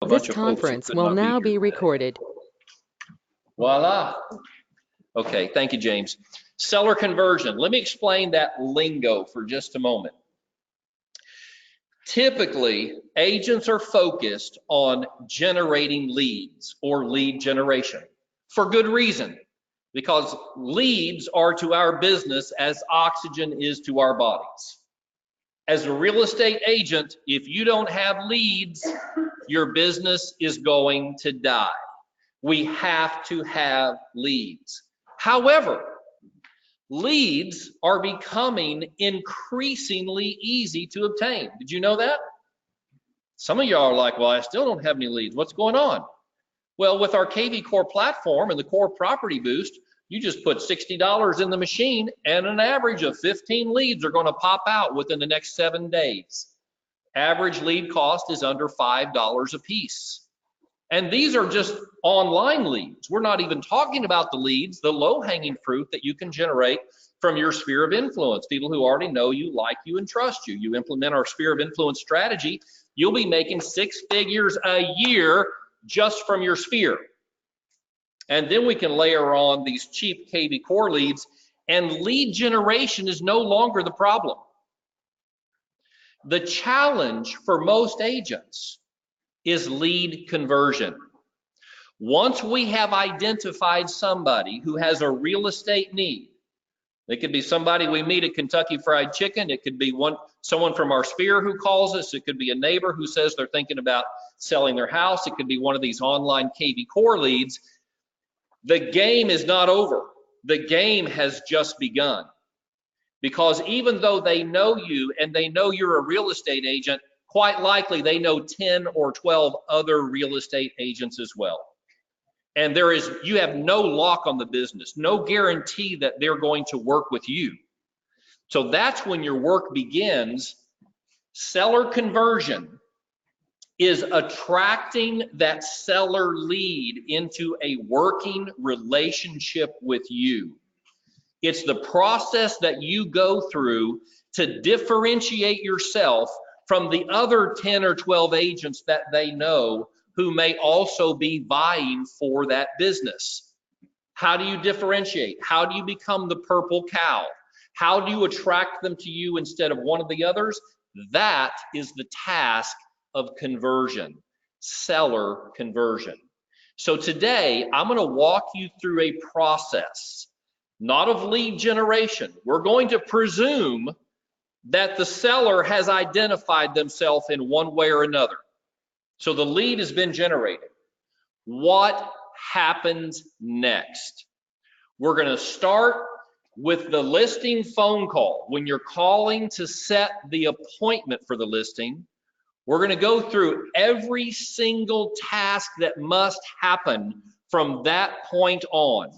This conference will now be recorded. Voila. Okay, thank you, James. Seller conversion. Let me explain that lingo for just a moment. Typically, agents are focused on generating leads or lead generation for good reason, because leads are to our business as oxygen is to our bodies. As a real estate agent, if you don't have leads, your business is going to die. We have to have leads. However, leads are becoming increasingly easy to obtain. Did you know that? Some of y'all are like, well, I still don't have any leads. What's going on? Well, with our KV Core platform and the Core Property Boost, you just put $60 in the machine and an average of 15 leads are going to pop out within the next 7 days. Average lead cost is under $5 a piece. And these are just online leads. We're not even talking about the leads, the low-hanging fruit that you can generate from your sphere of influence, people who already know you, like you, and trust you. You implement our sphere of influence strategy, you'll be making 6 figures a year just from your sphere. And then we can layer on these cheap KV Core leads, and lead generation is no longer the problem. The challenge for most agents is lead conversion. Once we have identified somebody who has a real estate need, it could be somebody we meet at Kentucky Fried Chicken, it could be someone from our sphere who calls us, it could be a neighbor who says they're thinking about selling their house, it could be one of these online KV Core leads. The game is not over. The game has just begun. Because even though they know you and they know you're a real estate agent, quite likely they know 10 or 12 other real estate agents as well. And you have no lock on the business, no guarantee that they're going to work with you. So that's when your work begins. Seller conversion is attracting that seller lead into a working relationship with you. It's the process that you go through to differentiate yourself from the other 10 or 12 agents that they know who may also be vying for that business. How do you differentiate? How do you become the purple cow? How do you attract them to you instead of one of the others? That is the task of conversion, seller conversion. So today, I'm going to walk you through a process, not of lead generation. We're going to presume that the seller has identified themselves in one way or another. So the lead has been generated. What happens next? We're going to start with the listing phone call. When you're calling to set the appointment for the listing, we're going to go through every single task that must happen from that point on.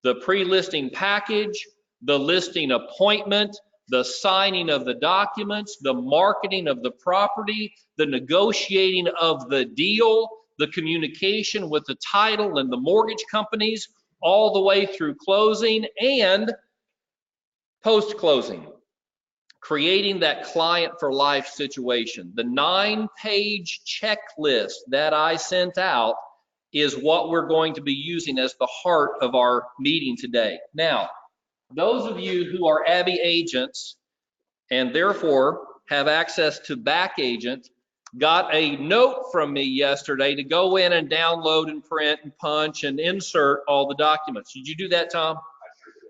The pre-listing package, the listing appointment, the signing of the documents, the marketing of the property, the negotiating of the deal, the communication with the title and the mortgage companies, all the way through closing and post-closing, creating that client for life situation. The 9-page checklist that I sent out is what we're going to be using as the heart of our meeting today. Now, those of you who are Abby agents and therefore have access to Back Agent got a note from me yesterday to go in and download and print and punch and insert all the documents. Did you do that, Tom?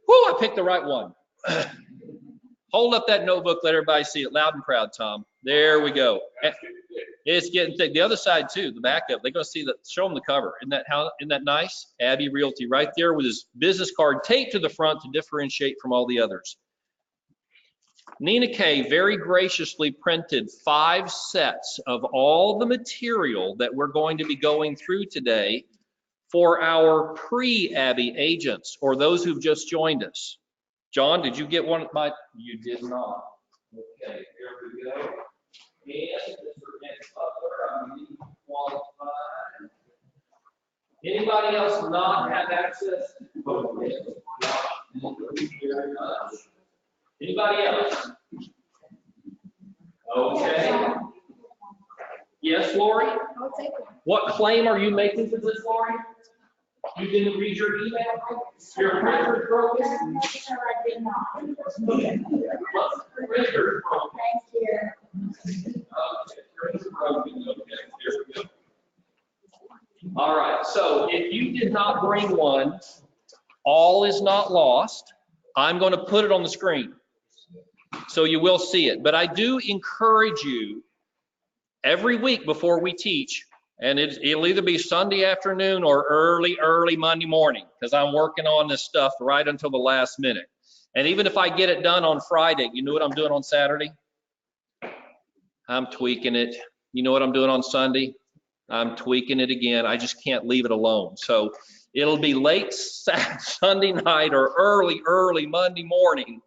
Whoo, I picked the right one. Hold up that notebook, let everybody see it loud and proud, Tom. There we go. It's getting thick. The other side too, the backup, they're gonna see that, show them the cover. Isn't that nice? Abby Realty right there with his business card taped to the front to differentiate from all the others. Nina Kay very graciously printed 5 sets of all the material that we're going to be going through today for our pre-Abby agents or those who've just joined us. John, did you get one of my? You did not. Okay, here we go. And Mr. Nick Butler, I'm qualified. Anybody else not have access? Very much. Anybody else? Okay. Yes, Lori? I'll take one. What claim are you making to this, Lori? You didn't read your email? Your printer's broken? I'm not sure I did not. Printer's broken. Thank you. Okay, printer's broken. Okay, here we go. All right, so if you did not bring one, all is not lost. I'm going to put it on the screen, so you will see it. But I do encourage you every week before we teach, and it'll either be Sunday afternoon or early Monday morning, because I'm working on this stuff right until the last minute. And even if I get it done on Friday, you know what I'm doing on Saturday? I'm tweaking it. You know what I'm doing on Sunday? I'm tweaking it again. I just can't leave it alone. So it'll be late Sunday night or early Monday morning.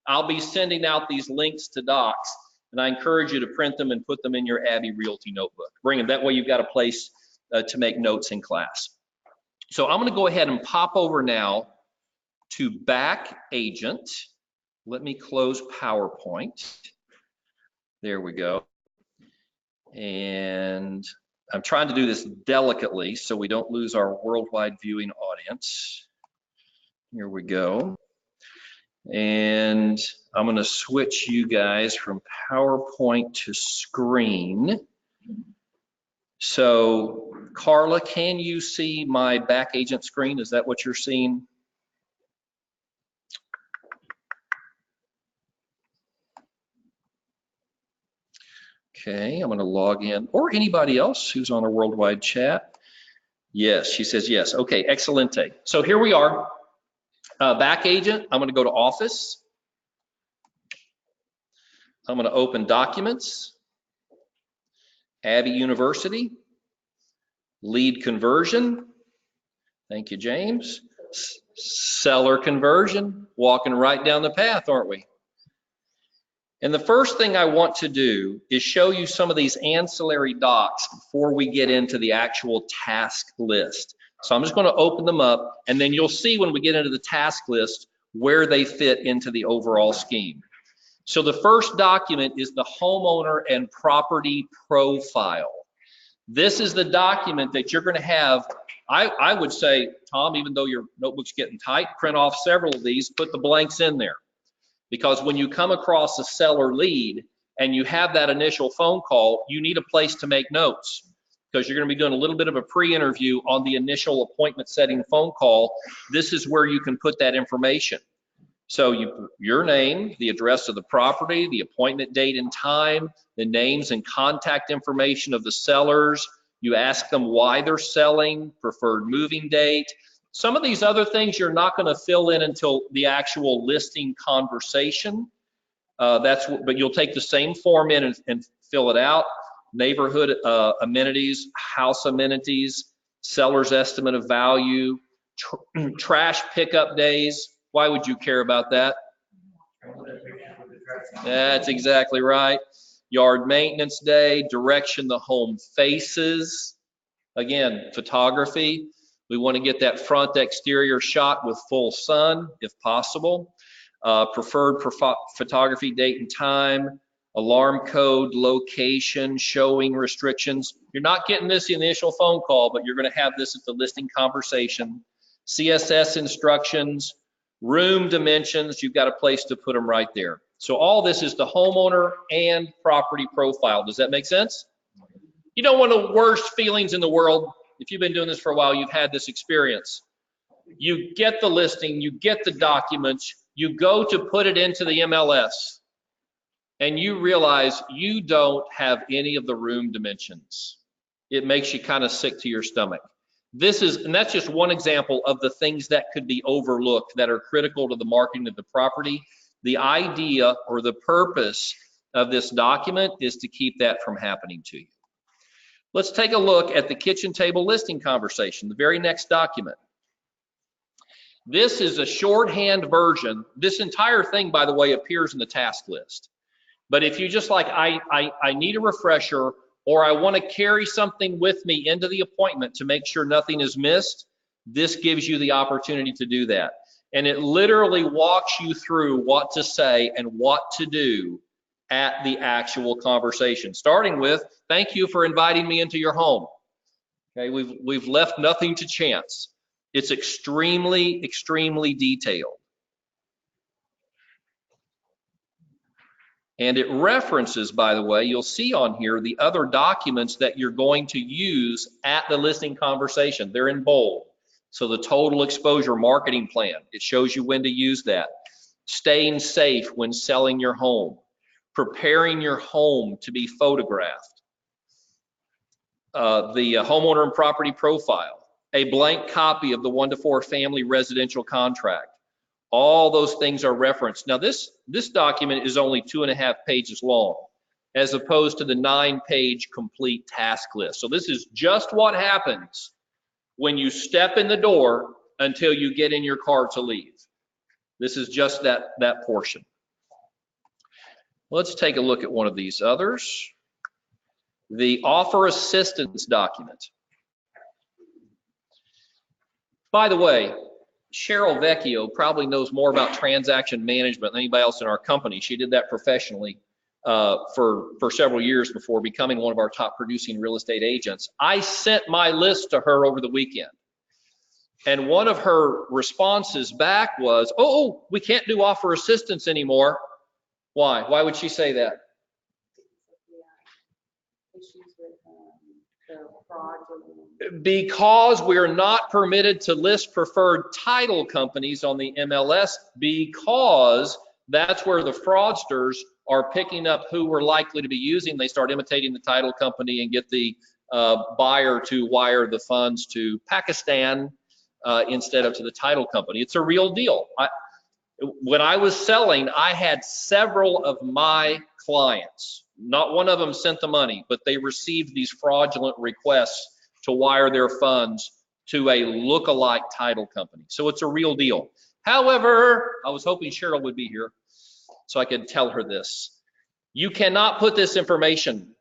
I'll be sending out these links to docs, and I encourage you to print them and put them in your Abbey Realty notebook. Bring them. That way you've got a place to make notes in class. So I'm going to go ahead and pop over now to Back Agent. Let me close PowerPoint. There we go. And I'm trying to do this delicately so we don't lose our worldwide viewing audience. Here we go. And I'm going to switch you guys from PowerPoint to screen. So Carla, can you see my Back Agent screen? Is that what you're seeing? Okay, I'm going to log in, or anybody else who's on a worldwide chat. Yes, she says yes. Okay, excelente. So here we are. Back Agent, I'm going to go to Office. I'm going to open Documents, Abbey University, Lead Conversion. Thank you, James. Seller Conversion, walking right down the path, aren't we? And the first thing I want to do is show you some of these ancillary docs before we get into the actual task list. So I'm just going to open them up, and then you'll see when we get into the task list where they fit into the overall scheme. So the first document is the homeowner and property profile. This is the document that you're going to have. I would say, Tom, even though your notebook's getting tight, print off several of these, put the blanks in there. Because when you come across a seller lead and you have that initial phone call, you need a place to make notes, because you're going to be doing a little bit of a pre-interview on the initial appointment setting phone call. This is where you can put that information. So your name, the address of the property, the appointment date and time, the names and contact information of the sellers. You ask them why they're selling, preferred moving date. Some of these other things you're not going to fill in until the actual listing conversation. But you'll take the same form in and fill it out. Neighborhood amenities, house amenities, seller's estimate of value, trash pickup days. Why would you care about that? That's exactly right. Yard maintenance day, direction the home faces. Again, photography. We want to get that front exterior shot with full sun, if possible. Preferred photography date and time, alarm code, location, showing restrictions. You're not getting this in the initial phone call, but you're going to have this at the listing conversation. CSS instructions, room dimensions, you've got a place to put them right there. So all this is the homeowner and property profile. Does that make sense? You know, one of the worst feelings in the world, if you've been doing this for a while, you've had this experience. You get the listing, you get the documents, you go to put it into the MLS, and you realize you don't have any of the room dimensions. It makes you kind of sick to your stomach. And that's just one example of the things that could be overlooked that are critical to the marketing of the property. The idea or the purpose of this document is to keep that from happening to you. Let's take a look at the kitchen table listing conversation, the very next document. This is a shorthand version. This entire thing, by the way, appears in the task list. But if you just like, I need a refresher, or I want to carry something with me into the appointment to make sure nothing is missed, this gives you the opportunity to do that. And it literally walks you through what to say and what to do at the actual conversation, starting with, thank you for inviting me into your home. Okay, we've left nothing to chance. It's extremely, extremely detailed. And it references, by the way, you'll see on here the other documents that you're going to use at the listing conversation. They're in bold. So the total exposure marketing plan, it shows you when to use that. Staying safe when selling your home. Preparing your home to be photographed. The homeowner and property profile. A blank copy of the 1-to-4 family residential contract. All those things are referenced. Now this document is only 2.5 pages long, as opposed to the 9-page complete task list. So this is just what happens when you step in the door until you get in your car to leave. This is just that portion. Let's take a look at one of these others. The offer assistance document. By the way, Cheryl Vecchio probably knows more about transaction management than anybody else in our company. She did that professionally for several years before becoming one of our top producing real estate agents. I sent my list to her over the weekend. And one of her responses back was, oh, we can't do offer assistance anymore. Why? Why would she say that? Because we're not permitted to list preferred title companies on the MLS, because that's where the fraudsters are picking up who we're likely to be using. They start imitating the title company and get the buyer to wire the funds to Pakistan instead of to the title company. It's a real deal. When I was selling, I had several of my clients, not one of them sent the money, but they received these fraudulent requests to wire their funds to a look-alike title company. So it's a real deal. However, I was hoping Cheryl would be here so I could tell her this. You cannot put this information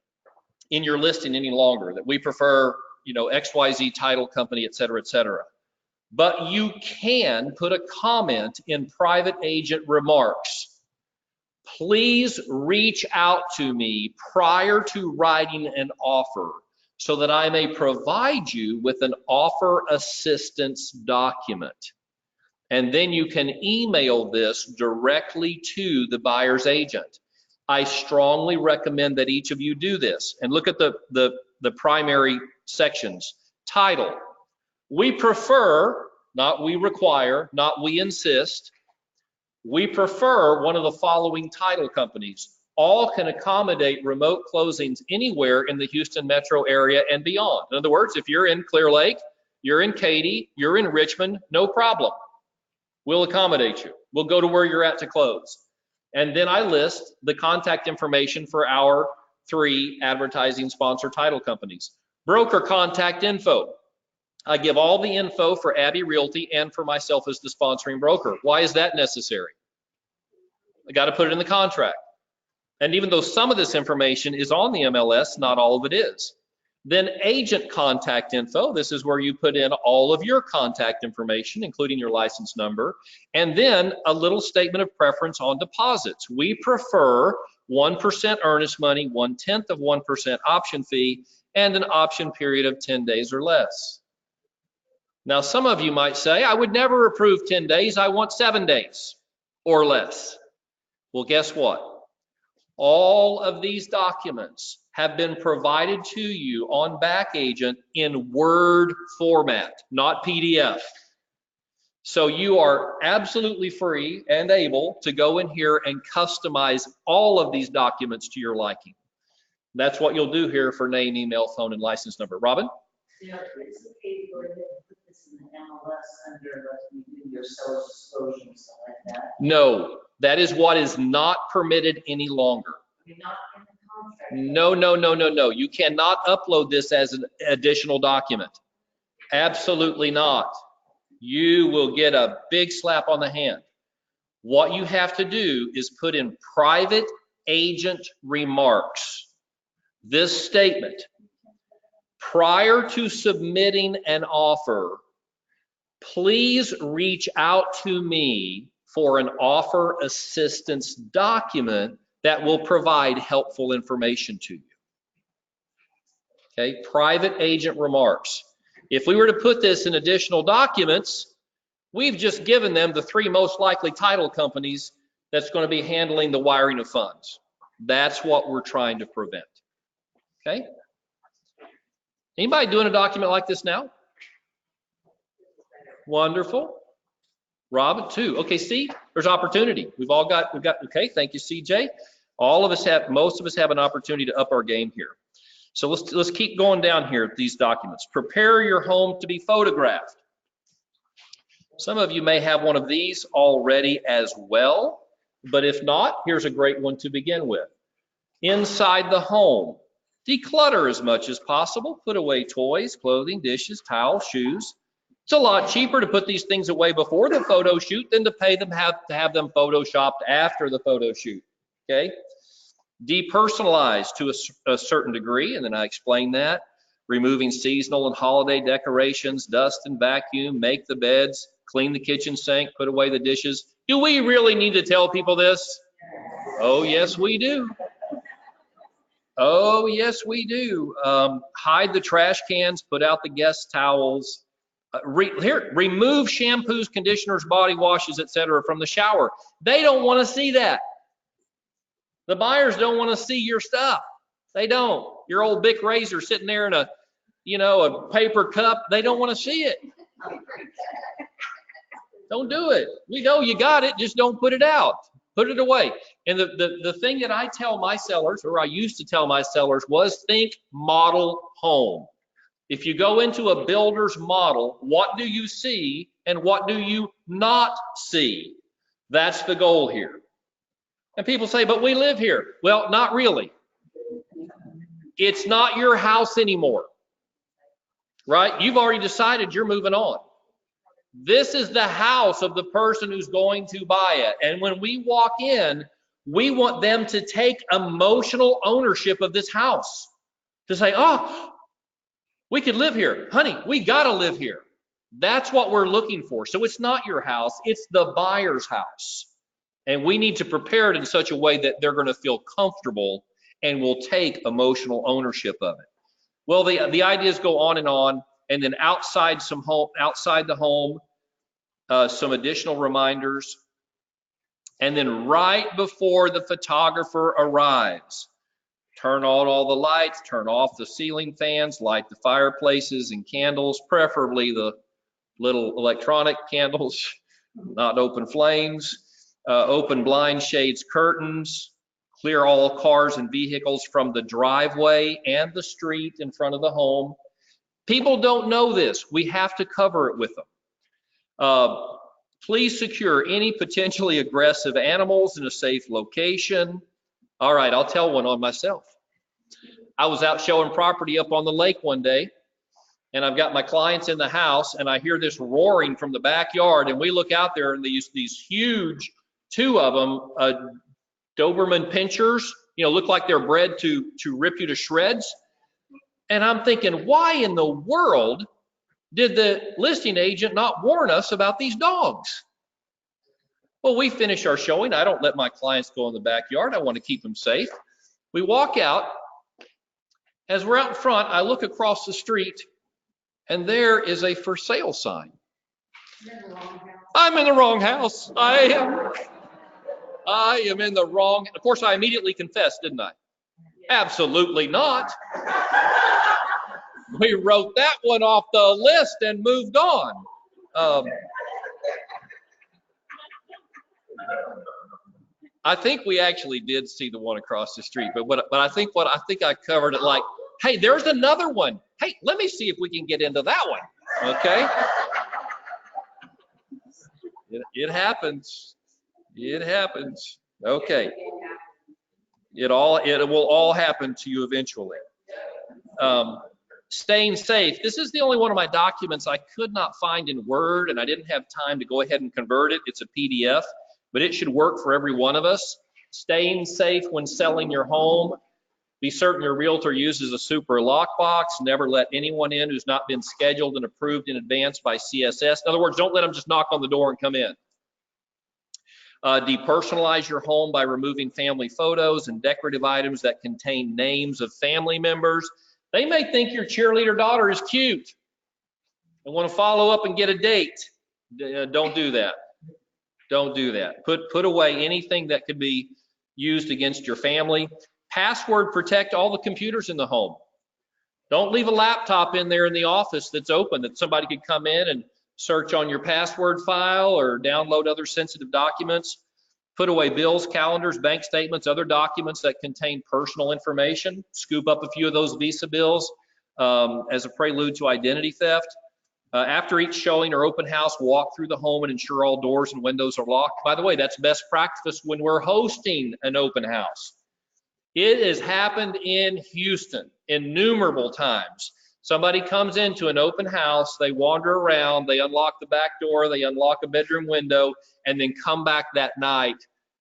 in your listing any longer, that we prefer, XYZ title company, et cetera, et cetera. But you can put a comment in private agent remarks. Please reach out to me prior to writing an offer so that I may provide you with an offer assistance document. And then you can email this directly to the buyer's agent. I strongly recommend that each of you do this. And look at the primary sections. Title. We prefer, not we require, not we insist. We prefer one of the following title companies. All can accommodate remote closings anywhere in the Houston metro area and beyond. In other words, if you're in Clear Lake, you're in Katy, you're in Richmond, no problem. We'll accommodate you. We'll go to where you're at to close. And then I list the contact information for our 3 advertising sponsor title companies. Broker contact info. I give all the info for Abbey Realty and for myself as the sponsoring broker. Why is that necessary? I got to put it in the contract. And even though some of this information is on the MLS, not all of it is. Then agent contact info. This is where you put in all of your contact information, including your license number. And then a little statement of preference on deposits. We prefer 1% earnest money, 1/10 of 1% option fee, and an option period of 10 days or less. Now, some of you might say, I would never approve 10 days, I want 7 days or less. Well, guess what? All of these documents have been provided to you on BackAgent in Word format, not PDF. So you are absolutely free and able to go in here and customize all of these documents to your liking. That's what you'll do here for name, email, phone, and license number. Robin? Yeah, it's okay to go ahead and put this in the MLS under your seller's disclosure and stuff like that. No, that is what is not permitted any longer. You're not in the contract. No. You cannot upload this as an additional document. Absolutely not. You will get a big slap on the hand. What you have to do is put in private agent remarks this statement. Prior to submitting an offer, please reach out to me for an offer assistance document that will provide helpful information to you. Okay, private agent remarks. If we were to put this in additional documents, we've just given them the 3 most likely title companies that's going to be handling the wiring of funds. That's what we're trying to prevent. Okay? Anybody doing a document like this now? Wonderful. Rob, 2. Okay, see, there's opportunity. We've got, okay, thank you, CJ. Most of us have an opportunity to up our game here. So let's keep going down here at these documents. Prepare your home to be photographed. Some of you may have one of these already as well, but if not, here's a great one to begin with. Inside the home, declutter as much as possible. Put away toys, clothing, dishes, towels, shoes. It's a lot cheaper to put these things away before the photo shoot than to pay them to have them photoshopped after the photo shoot. Okay? Depersonalize to a certain degree, and then I explained that. Removing seasonal and holiday decorations, dust and vacuum, make the beds, clean the kitchen sink, put away the dishes. Do we really need to tell people this? Oh, yes, we do. Oh, yes, we do. Hide the trash cans, put out the guest towels. Remove shampoos, conditioners, body washes, etc. from the shower. They don't want to see that. The buyers don't want to see your stuff. They don't. Your old Bic razor sitting there in a paper cup. They don't want to see it. Don't do it. We know you got it. Just don't put it out. Put it away. And the thing that I tell my sellers, or I used to tell my sellers, was think model home. If you go into a builder's model, what do you see and what do you not see? That's the goal here. And people say, but we live here. Well, not really. It's not your house anymore, right? You've already decided you're moving on. This is the house of the person who's going to buy it. And when we walk in, we want them to take emotional ownership of this house. To say, oh, we could live here. Honey, we gotta live here. That's what we're looking for. So it's not your house, it's the buyer's house. And we need to prepare it in such a way that they're gonna feel comfortable and will take emotional ownership of it. Well, the ideas go on, and then outside the home, some additional reminders. And then right before the photographer arrives, turn on all the lights, turn off the ceiling fans, light the fireplaces and candles, preferably the little electronic candles, not open flames, open blind shades, curtains, clear all cars and vehicles from the driveway and the street in front of the home. People don't know this. We have to cover it with them. Please secure any potentially aggressive animals in a safe location. All right, I'll tell one on myself. I was out showing property up on the lake one day, and I've got my clients in the house, and I hear this roaring from the backyard, and we look out there, and these huge, 2 of them, Doberman pinchers, look like they're bred to rip you to shreds. And I'm thinking, why in the world did the listing agent not warn us about these dogs? Well, we finish our showing. I don't let my clients go in the backyard. I want to keep them safe. We walk out. As we're out in front, I look across the street, and there is a for sale sign. I'm in the wrong house. I am in the wrong. Of course, I immediately confessed, didn't I? Absolutely not. We wrote that one off the list and moved on. I think we actually did see the one across the street, but I think I covered it like, hey, there's another one. Hey, let me see if we can get into that one. Okay. It happens. It happens. Okay. It will all happen to you eventually. Staying safe. This is the only one of my documents I could not find in Word, and I didn't have time to go ahead and convert it. It's a PDF, but it should work for every one of us. Staying safe when selling your home. Be certain your realtor uses a super lockbox. Never let anyone in who's not been scheduled and approved in advance by CSS. In other words, don't let them just knock on the door and come in. Depersonalize your home by removing family photos and decorative items that contain names of family members. They may think your cheerleader daughter is cute. I want to follow up and get a date. Don't do that. Don't do that. Put away anything that could be used against your family. Password protect all the computers in the home. Don't leave a laptop in there in the office that's open that somebody could come in and search on your password file or download other sensitive documents. Put away bills, calendars, bank statements, other documents that contain personal information. Scoop up a few of those Visa bills as a prelude to identity theft. After each showing or open house, walk through the home and ensure all doors and windows are locked. By the way, that's best practice when we're hosting an open house. It has happened in Houston innumerable times. Somebody comes into an open house, they wander around, they unlock the back door, they unlock a bedroom window, and then come back that night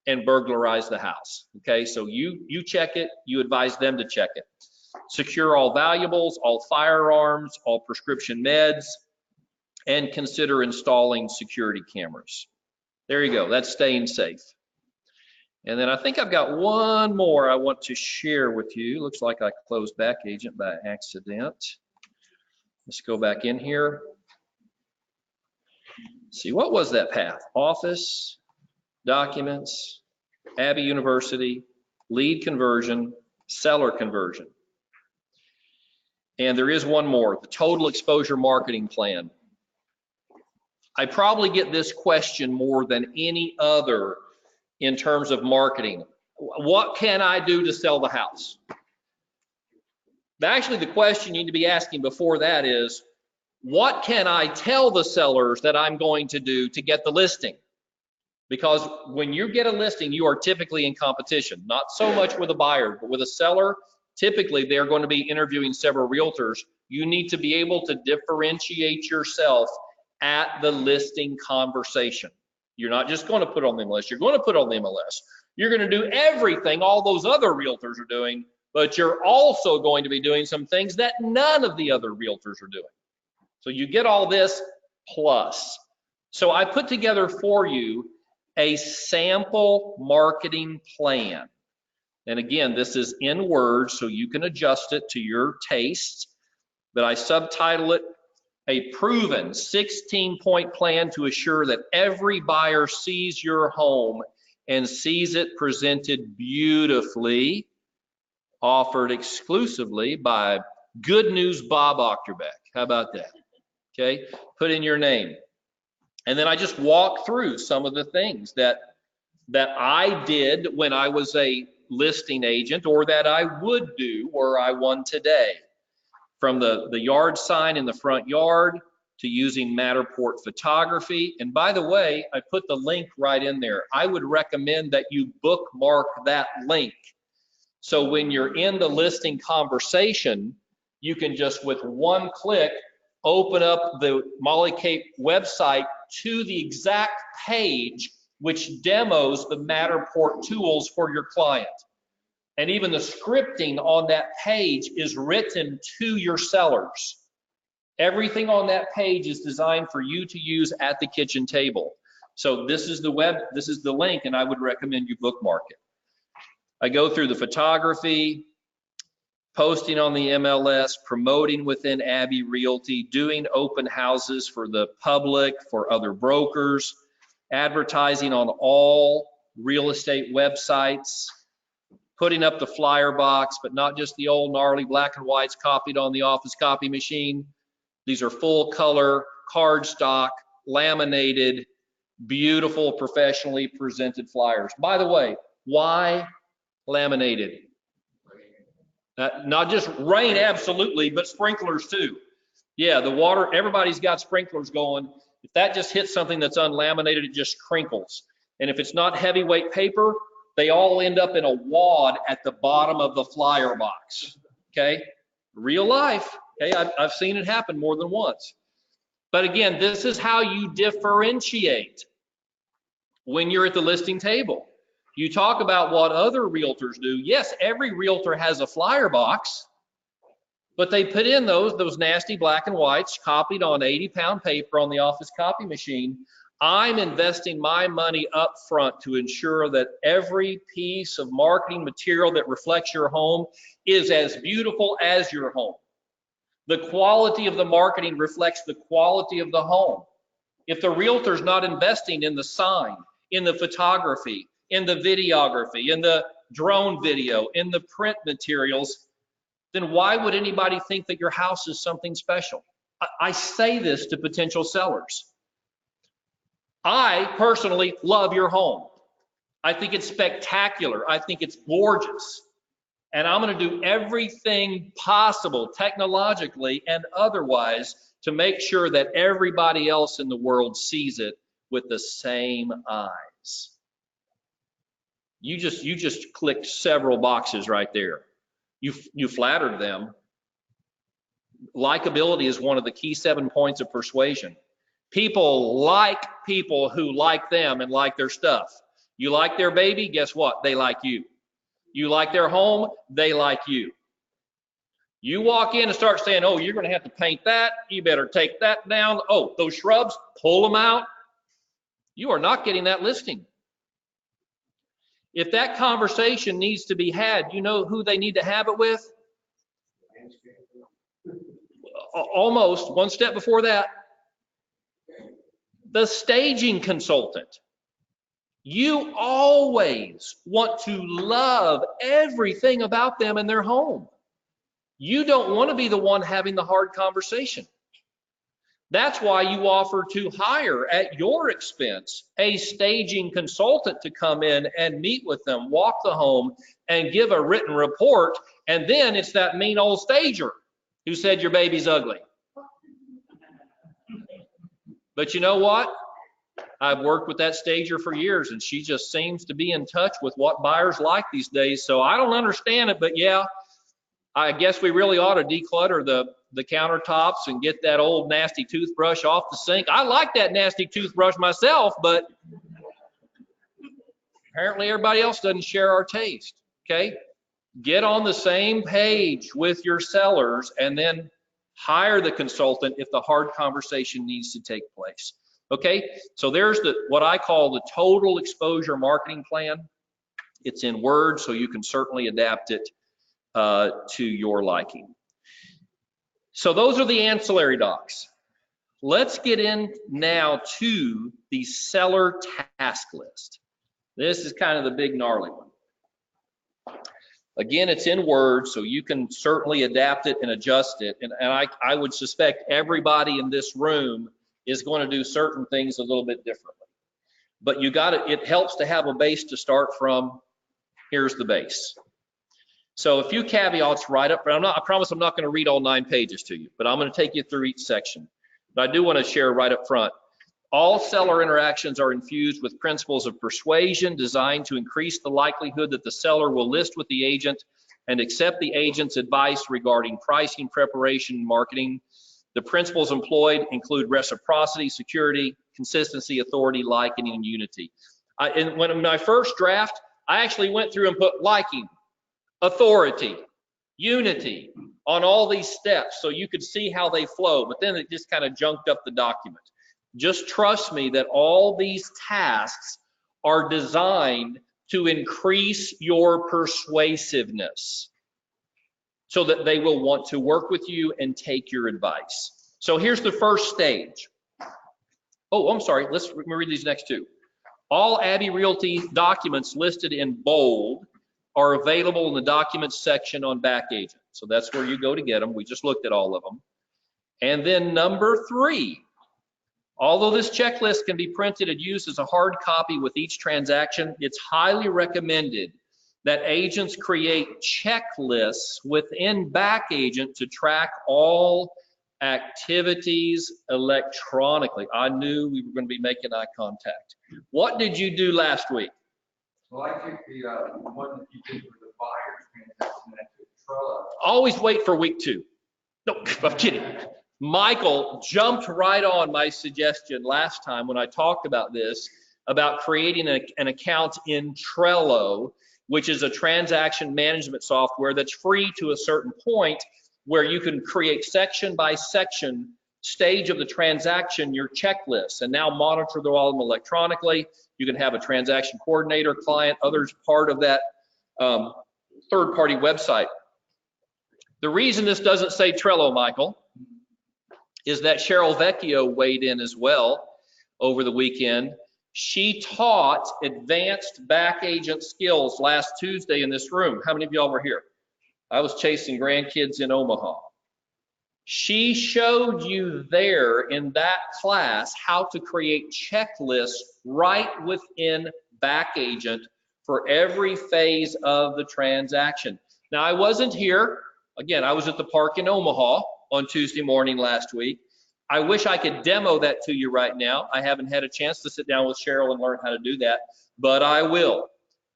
and burglarize the house. Okay, so you check it, you advise them to check it. Secure all valuables, all firearms, all prescription meds, and consider installing security cameras. There you go, that's staying safe. And then I think I've got one more I want to share with you. Looks like I closed back agent by accident. Let's go back in here. See, what was that path? Office, documents, Abbey University, lead conversion, seller conversion. And there is one more, the total exposure marketing plan. I probably get this question more than any other in terms of marketing. What can I do to sell the house? Actually, the question you need to be asking before that is, what can I tell the sellers that I'm going to do to get the listing? Because when you get a listing, you are typically in competition, not so much with a buyer, but with a seller. Typically, they're going to be interviewing several realtors. You need to be able to differentiate yourself at the listing conversation. You're not just going to put on the MLS, you're going to put on the MLS. You're going to do everything all those other realtors are doing, but you're also going to be doing some things that none of the other realtors are doing. So you get all this plus. So I put together for you a sample marketing plan. And again, this is in words, so you can adjust it to your tastes, but I subtitle it a proven 16-point plan to assure that every buyer sees your home and sees it presented beautifully, offered exclusively by Good News Bob Ochterbeck. How about that? Okay, put in your name. And then I just walk through some of the things that I did when I was a listing agent, or that I would do were I one today. From the yard sign in the front yard to using Matterport photography. And by the way, I put the link right in there. I would recommend that you bookmark that link. So when you're in the listing conversation, you can just with one click, open up the Molly Cape website to the exact page which demos the Matterport tools for your client. And even the scripting on that page is written to your sellers. Everything on that page is designed for you to use at the kitchen table. So this is the link, and I would recommend you bookmark it. I go through the photography, posting on the MLS, promoting within Abbey Realty, doing open houses for the public, for other brokers, advertising on all real estate websites, putting up the flyer box, but not just the old gnarly black and whites copied on the office copy machine. These are full color, cardstock, laminated, beautiful, professionally presented flyers. By the way, why laminated? Not just rain, absolutely, but sprinklers too. Yeah, the water, everybody's got sprinklers going. If that just hits something that's unlaminated, it just crinkles. And if it's not heavyweight paper, they all end up in a wad at the bottom of the flyer box, okay? Real life, okay? I've seen it happen more than once. But again, this is how you differentiate when you're at the listing table. You talk about what other realtors do. Yes, every realtor has a flyer box, but they put in those nasty black and whites copied on 80-pound paper on the office copy machine. I'm investing my money up front to ensure that every piece of marketing material that reflects your home is as beautiful as your home. The quality of the marketing reflects the quality of the home. If the realtor's not investing in the sign, in the photography, in the videography, in the drone video, in the print materials, then why would anybody think that your house is something special? I say this to potential sellers. I personally love your home. I think it's spectacular. I think it's gorgeous. And I'm going to do everything possible technologically and otherwise to make sure that everybody else in the world sees it with the same eyes. You just clicked several boxes right there. You flattered them. Likability is one of the key 7 points of persuasion. People like people who like them and like their stuff. You like their baby, guess what? They like you. You like their home, they like you. You walk in and start saying, oh, you're going to have to paint that. You better take that down. Oh, those shrubs, pull them out. You are not getting that listing. If that conversation needs to be had, you know who they need to have it with? Almost one step before that. The staging consultant. You always want to love everything about them and their home. You don't want to be the one having the hard conversation. That's why you offer to hire at your expense a staging consultant to come in and meet with them, walk the home, and give a written report. And then it's that mean old stager who said your baby's ugly. But you know what? I've worked with that stager for years, and she just seems to be in touch with what buyers like these days. So I don't understand it, but yeah, I guess we really ought to declutter the countertops and get that old nasty toothbrush off the sink. I like that nasty toothbrush myself, but apparently everybody else doesn't share our taste, okay? Get on the same page with your sellers and then hire the consultant if the hard conversation needs to take place. Okay, so there's what I call the total exposure marketing plan. It's in Word, so you can certainly adapt it to your liking. So those are the ancillary docs. Let's get in now to the seller task list. This is kind of the big gnarly one. Again, it's in Word, so you can certainly adapt it and adjust it. And I would suspect everybody in this room is going to do certain things a little bit differently. But it helps to have a base to start from. Here's the base. So a few caveats right up, but I promise I'm not going to read all 9 pages to you, but I'm going to take you through each section. But I do want to share right up front. All seller interactions are infused with principles of persuasion designed to increase the likelihood that the seller will list with the agent and accept the agent's advice regarding pricing, preparation, and marketing. The principles employed include reciprocity, security, consistency, authority, liking, and unity. In my first draft, I actually went through and put liking, authority, unity on all these steps so you could see how they flow, but then it just kind of junked up the document. Just trust me that all these tasks are designed to increase your persuasiveness so that they will want to work with you and take your advice. So here's the first stage. Oh, I'm sorry, let me read these next 2. All Abbey Realty documents listed in bold are available in the documents section on Back Agent. So that's where you go to get them. We just looked at all of them. And then number 3, although this checklist can be printed and used as a hard copy with each transaction, it's highly recommended that agents create checklists within Back Agent to track all activities electronically. I knew we were going to be making eye contact. What did you do last week? Well, I took the one that you did for the buyer transaction, and I took Trello. Always wait for week 2. No, I'm kidding. Michael jumped right on my suggestion last time when I talked about this, about creating an account in Trello, which is a transaction management software that's free to a certain point, where you can create section by section stage of the transaction, your checklist, and now monitor all of them electronically. You can have a transaction coordinator, client, others part of that third-party website. The reason this doesn't say Trello, Michael, is that Cheryl Vecchio weighed in as well over the weekend. She taught advanced back agent skills last Tuesday in this room. How many of y'all were here? I was chasing grandkids in Omaha. She showed you there in that class how to create checklists right within back agent for every phase of the transaction. Now, I wasn't here. Again, I was at the park in Omaha on Tuesday morning last week. I wish I could demo that to you right now. I haven't had a chance to sit down with Cheryl and learn how to do that, but I will.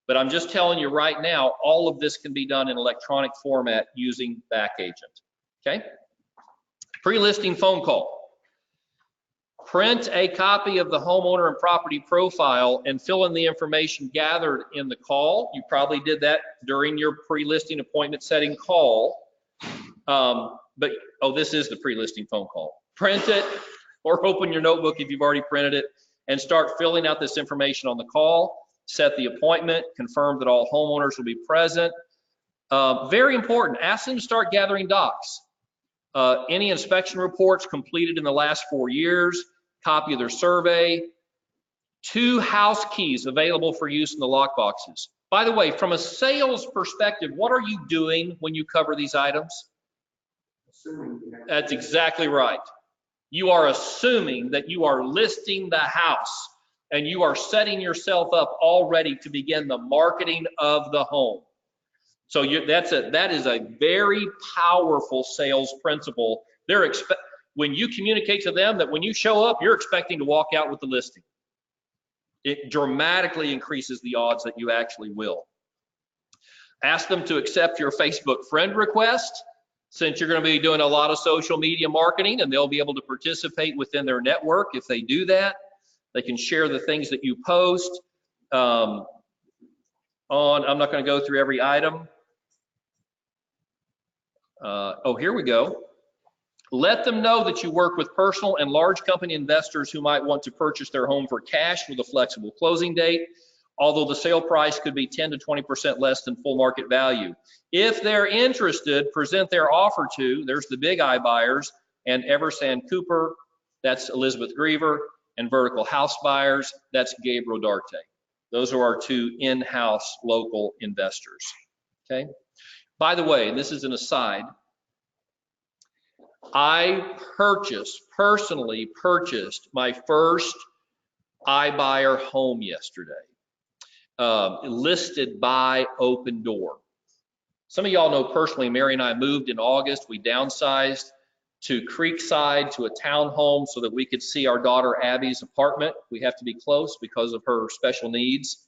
But I'm just telling you right now, all of this can be done in electronic format using back agent, okay? Pre-listing phone call. Print a copy of the homeowner and property profile and fill in the information gathered in the call. You probably did that during your pre-listing appointment setting call. This is the pre-listing phone call. Print it or open your notebook if you've already printed it and start filling out this information on the call. Set the appointment, confirm that all homeowners will be present. Very important, ask them to start gathering docs. Any inspection reports completed in the last 4 years, copy of their survey, 2 house keys available for use in the lock boxes. By the way, from a sales perspective, what are you doing when you cover these items? That's exactly right. You are assuming that you are listing the house and you are setting yourself up already to begin the marketing of the home. So that is a very powerful sales principle. When you communicate to them that when you show up, you're expecting to walk out with the listing. It dramatically increases the odds that you actually will. Ask them to accept your Facebook friend request, since you're going to be doing a lot of social media marketing, and they'll be able to participate within their network if they do that. They can share the things that you post. I'm not going to go through every item. Here we go. Let them know that you work with personal and large company investors who might want to purchase their home for cash with a flexible closing date, although the sale price could be 10 to 20% less than full market value. If they're interested, present their offer to, there's the big I buyers, and Eversand Cooper, that's Elizabeth Griever, and Vertical House Buyers, that's Gabe Rodarte. Those are our 2 in-house local investors, okay? By the way, and this is an aside, I personally purchased my first iBuyer home yesterday, listed by Opendoor. Some of y'all know personally, Mary and I moved in August. We downsized to Creekside to a townhome so that we could see our daughter Abby's apartment. We have to be close because of her special needs.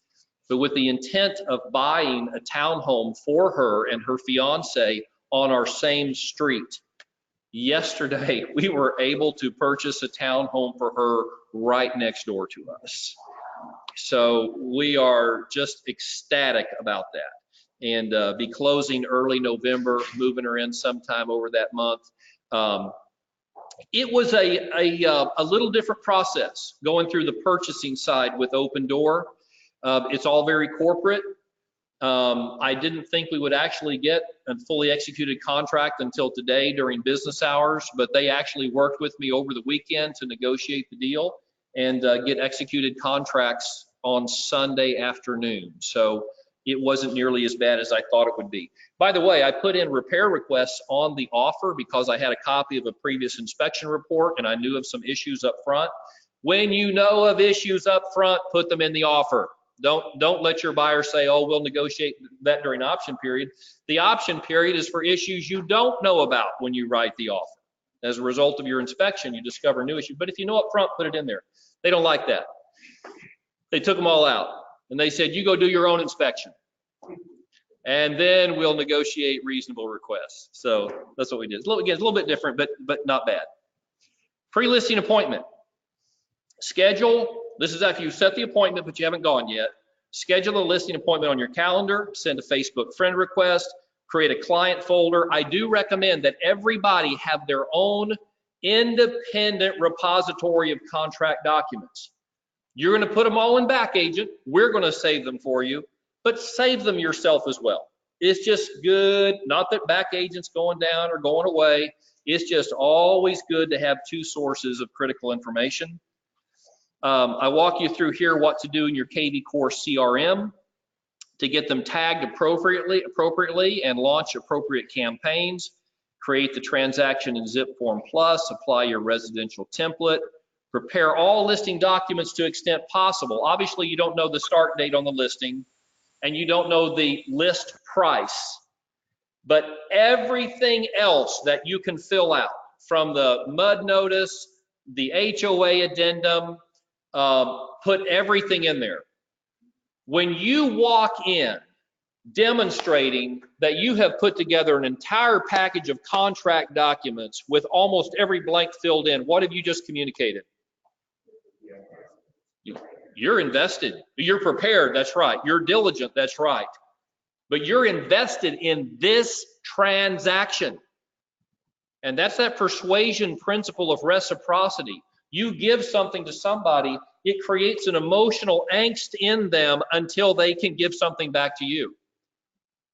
But with the intent of buying a townhome for her and her fiance on our same street. Yesterday, we were able to purchase a townhome for her right next door to us. So we are just ecstatic about that, and be closing early November, moving her in sometime over that month. It was a little different process going through the purchasing side with Opendoor. It's all very corporate. I didn't think we would actually get a fully executed contract until today during business hours, but they actually worked with me over the weekend to negotiate the deal and get executed contracts on Sunday afternoon. So it wasn't nearly as bad as I thought it would be. By the way, I put in repair requests on the offer because I had a copy of a previous inspection report and I knew of some issues up front. When you know of issues up front, put them in the offer. Don't let your buyer say, oh, we'll negotiate that during option period. The option period is for issues you don't know about when you write the offer. As a result of your inspection, you discover new issues. But if you know up front, put it in there. They don't like that. They took them all out and they said, you go do your own inspection. And then we'll negotiate reasonable requests. So that's what we did. It's a little bit different, but not bad. Pre-listing appointment. Schedule. This is after you set the appointment, but you haven't gone yet. Schedule a listing appointment on your calendar, send a Facebook friend request, create a client folder. I do recommend that everybody have their own independent repository of contract documents. You're going to put them all in back agent. We're going to save them for you, but save them yourself as well. It's just good. Not that back agents going down or going away. It's just always good to have two sources of critical information. I walk you through here what to do in your KV Core CRM to get them tagged appropriately and launch appropriate campaigns. Create the transaction in ZipForm Plus, apply your residential template, prepare all listing documents to extent possible. Obviously, you don't know the start date on the listing and you don't know the list price, but everything else that you can fill out, from the MUD notice, the HOA addendum, put everything in there. When you walk in demonstrating that you have put together an entire package of contract documents with almost every blank filled in, what have you just communicated? You're invested, you're prepared, that's right. You're diligent, that's right. But you're invested in this transaction. And that's that persuasion principle of reciprocity. You give something to somebody, it creates an emotional angst in them until they can give something back to you.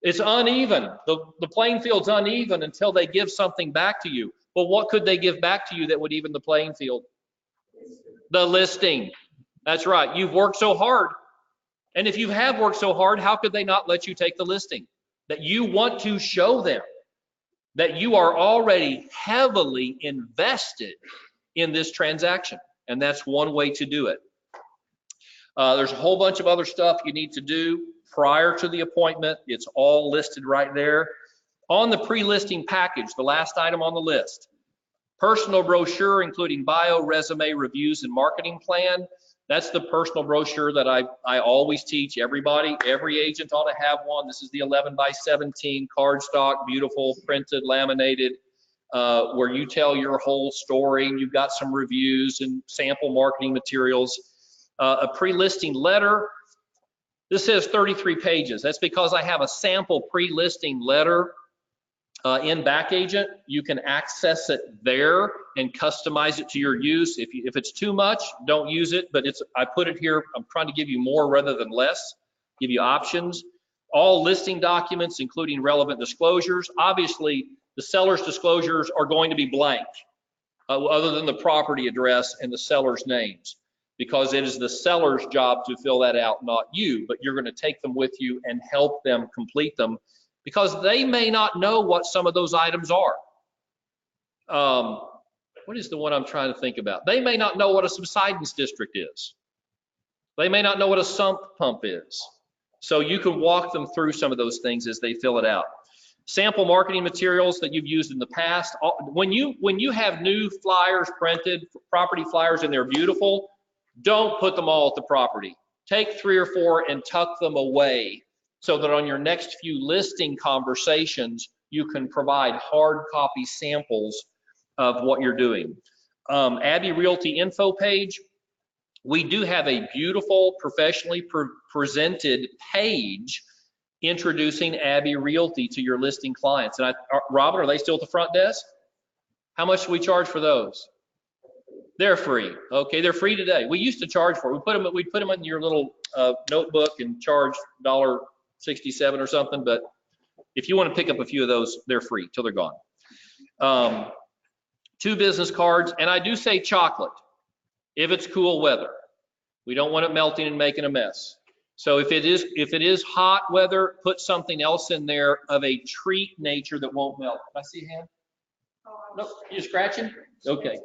It's uneven. The playing field's uneven until they give something back to you. Well, what could they give back to you that would even the playing field? The listing. That's right. You've worked so hard. And if you have worked so hard, how could they not let you take the listing? That you want to show them that you are already heavily invested in this transaction. And that's one way to do it. There's a whole bunch of other stuff you need to do prior to the appointment. It's all listed right there. On the pre-listing package, the last item on the list, personal brochure including bio, resume, reviews, and marketing plan. That's the personal brochure that I always teach everybody. Every agent ought to have one. This is the 11x17 cardstock, beautiful, printed, laminated, where you tell your whole story. You've got some reviews and sample marketing materials. A pre-listing letter. This says 33 pages. That's because I have a sample pre-listing letter in Backagent. You can access it there and customize it to your use. If it's too much, don't use it, but I put it here. I'm trying to give you more rather than less, give you options. All listing documents, including relevant disclosures. Obviously, the seller's disclosures are going to be blank, other than the property address and the seller's names, because it is the seller's job to fill that out, not you, but you're going to take them with you and help them complete them, because they may not know what some of those items are. What is the one I'm trying to think about? They may not know what a subsidence district is. They may not know what a sump pump is. So you can walk them through some of those things as they fill it out. Sample marketing materials that you've used in the past. When you have new flyers printed, property flyers, and they're beautiful, don't put them all at the property. Take 3 or 4 and tuck them away so that on your next few listing conversations, you can provide hard copy samples of what you're doing. Abbey Realty info page. We do have a beautiful, professionally presented page introducing Abbey Realty to your listing clients. And Robin, are they still at the front desk? How much do we charge for those? They're free. Okay, they're free today. We used to charge for it. We'd put them in your little notebook and charge $1.67 or something. But if you want to pick up a few of those, they're free till they're gone. 2 business cards, and I do say chocolate if it's cool weather. We don't want it melting and making a mess. So if it is hot weather, put something else in there of a treat nature that won't melt. Can I see a hand? No, you're scratching? Okay.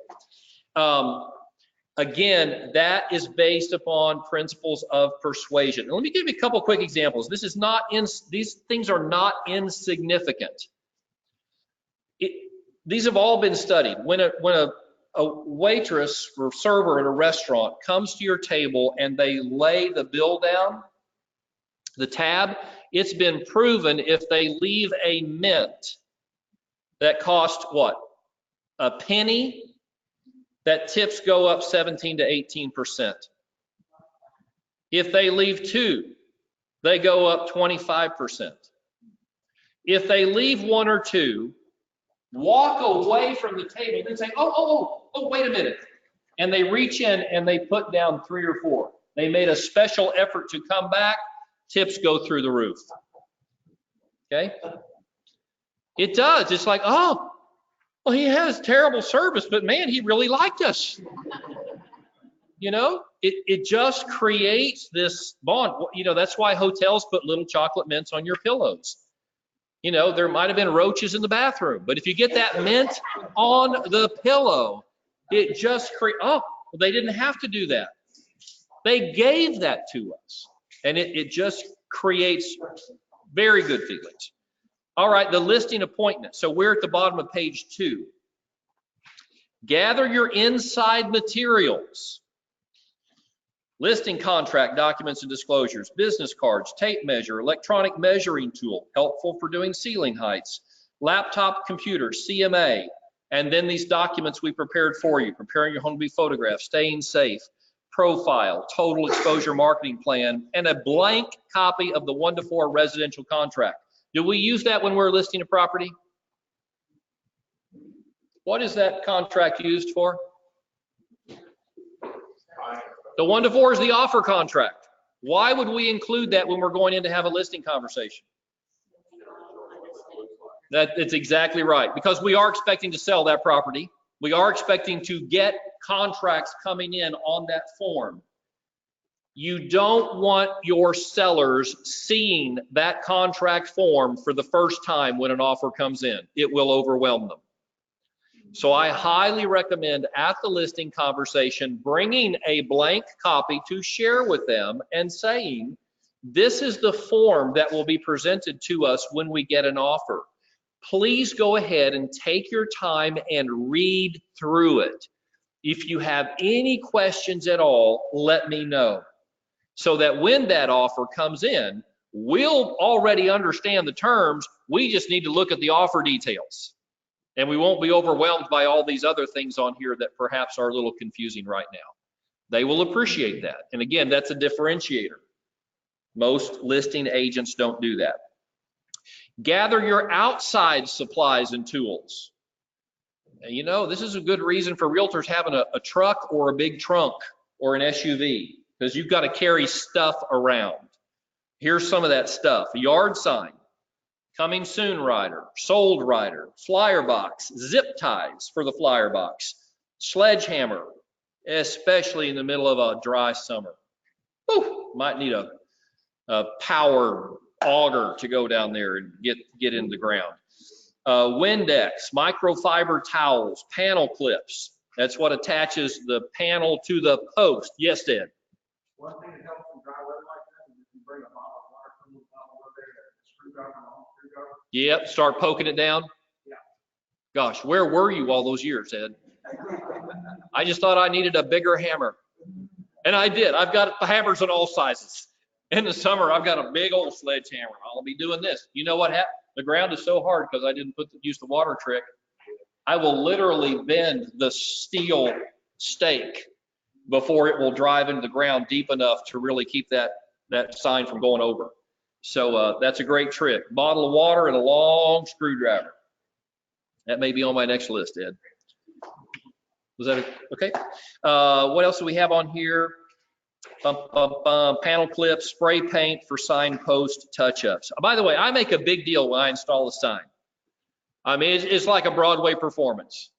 Again, that is based upon principles of persuasion. And let me give you a couple quick examples. These things are not insignificant. These have all been studied. When a waitress or server at a restaurant comes to your table and they lay the bill down, the tab, it's been proven if they leave a mint that costs what? A penny, that tips go up 17 to 18%. If they leave 2, they go up 25%. If they leave 1 or 2, walk away from the table and say, oh, wait a minute. And they reach in and they put down 3 or 4. They made a special effort to come back, tips go through the roof. Okay? It does. It's like, oh, well, he has terrible service, but man, he really liked us. You know, it just creates this bond. You know, that's why hotels put little chocolate mints on your pillows. You know, there might have been roaches in the bathroom, but if you get that mint on the pillow, it just creates, oh, well, they didn't have to do that. They gave that to us. And it just creates very good feelings. All right, the listing appointment. So we're at the bottom of page 2. Gather your inside materials. Listing contract documents and disclosures, business cards, tape measure, electronic measuring tool, helpful for doing ceiling heights, laptop computer, CMA, and then these documents we prepared for you, preparing your home to be photographed, staying safe, profile, total exposure marketing plan, and a blank copy of the 1-to-4 residential contract. Do we use that when we're listing a property? What is that contract used for? The 1-to-4 is the offer contract. Why would we include that when we're going in to have a listing conversation? That's exactly right, because we are expecting to sell that property. We are expecting to get contracts coming in on that form. You don't want your sellers seeing that contract form for the first time when an offer comes in. It will overwhelm them. So I highly recommend at the listing conversation bringing a blank copy to share with them and saying, this is the form that will be presented to us when we get an offer. Please go ahead and take your time and read through it. If you have any questions at all, let me know. So that when that offer comes in, we'll already understand the terms. We just need to look at the offer details. And we won't be overwhelmed by all these other things on here that perhaps are a little confusing right now. They will appreciate that. And again, that's a differentiator. Most listing agents don't do that. Gather your outside supplies and tools. And you know, this is a good reason for realtors having a truck or a big trunk or an SUV, because you've got to carry stuff around. Here's some of that stuff: a yard sign, coming soon rider, sold rider, flyer box, zip ties for the flyer box, sledgehammer, especially in the middle of a dry summer. Whew, might need a power auger to go down there and get into the ground. Windex, microfiber towels, panel clips. That's what attaches the panel to the post. Yes, Ed? One thing that helps in dry weather like that is if you bring a bottle of water from the bottle over there, screwdriver and all screwdriver. Yep, start poking it down. Yeah. Gosh, where were you all those years, Ed? I just thought I needed a bigger hammer. And I did. I've got hammers in all sizes. In the summer, I've got a big old sledgehammer. I'll be doing this. You know what happened? The ground is so hard because I didn't use the water trick. I will literally bend the steel stake before it will drive into the ground deep enough to really keep that sign from going over. So that's a great trick. Bottle of water and a long screwdriver. That may be on my next list, Ed. Was that okay? What else do we have on here? Panel clips, spray paint for signpost touch-ups. By the way, I make a big deal when I install a sign. I mean, it's like a Broadway performance.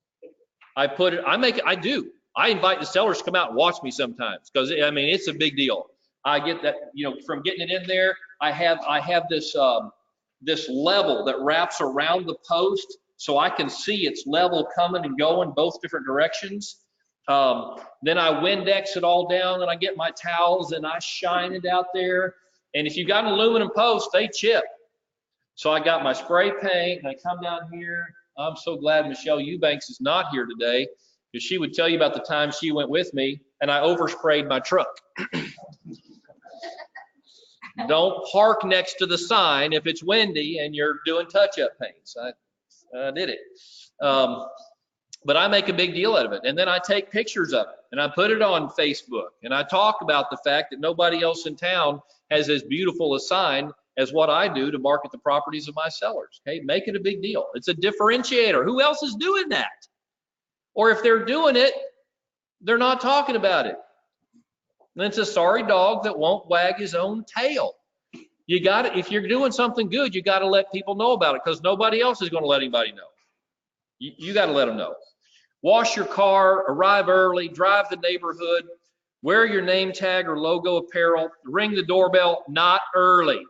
I invite the sellers to come out and watch me sometimes, because I mean, it's a big deal. I get that, you know, from getting it in there. I have this this level that wraps around the post, so I can see its level coming and going both different directions. Then I Windex it all down, and I get my towels and I shine it out there. And if you got an aluminum post, they chip. So I got my spray paint and I come down here. I'm so glad Michelle Eubanks is not here today, because she would tell you about the time she went with me and I oversprayed my truck. Don't park next to the sign if it's windy and you're doing touch-up paints. I did it. But I make a big deal out of it. And then I take pictures of it and I put it on Facebook. And I talk about the fact that nobody else in town has as beautiful a sign as what I do to market the properties of my sellers. Okay, make it a big deal. It's a differentiator. Who else is doing that? Or if they're doing it, they're not talking about it. And it's a sorry dog that won't wag his own tail. You got to, if you're doing something good, you got to let people know about it because nobody else is going to let anybody know. You got to let them know. Wash your car, arrive early, drive the neighborhood, wear your name tag or logo apparel, ring the doorbell, not early.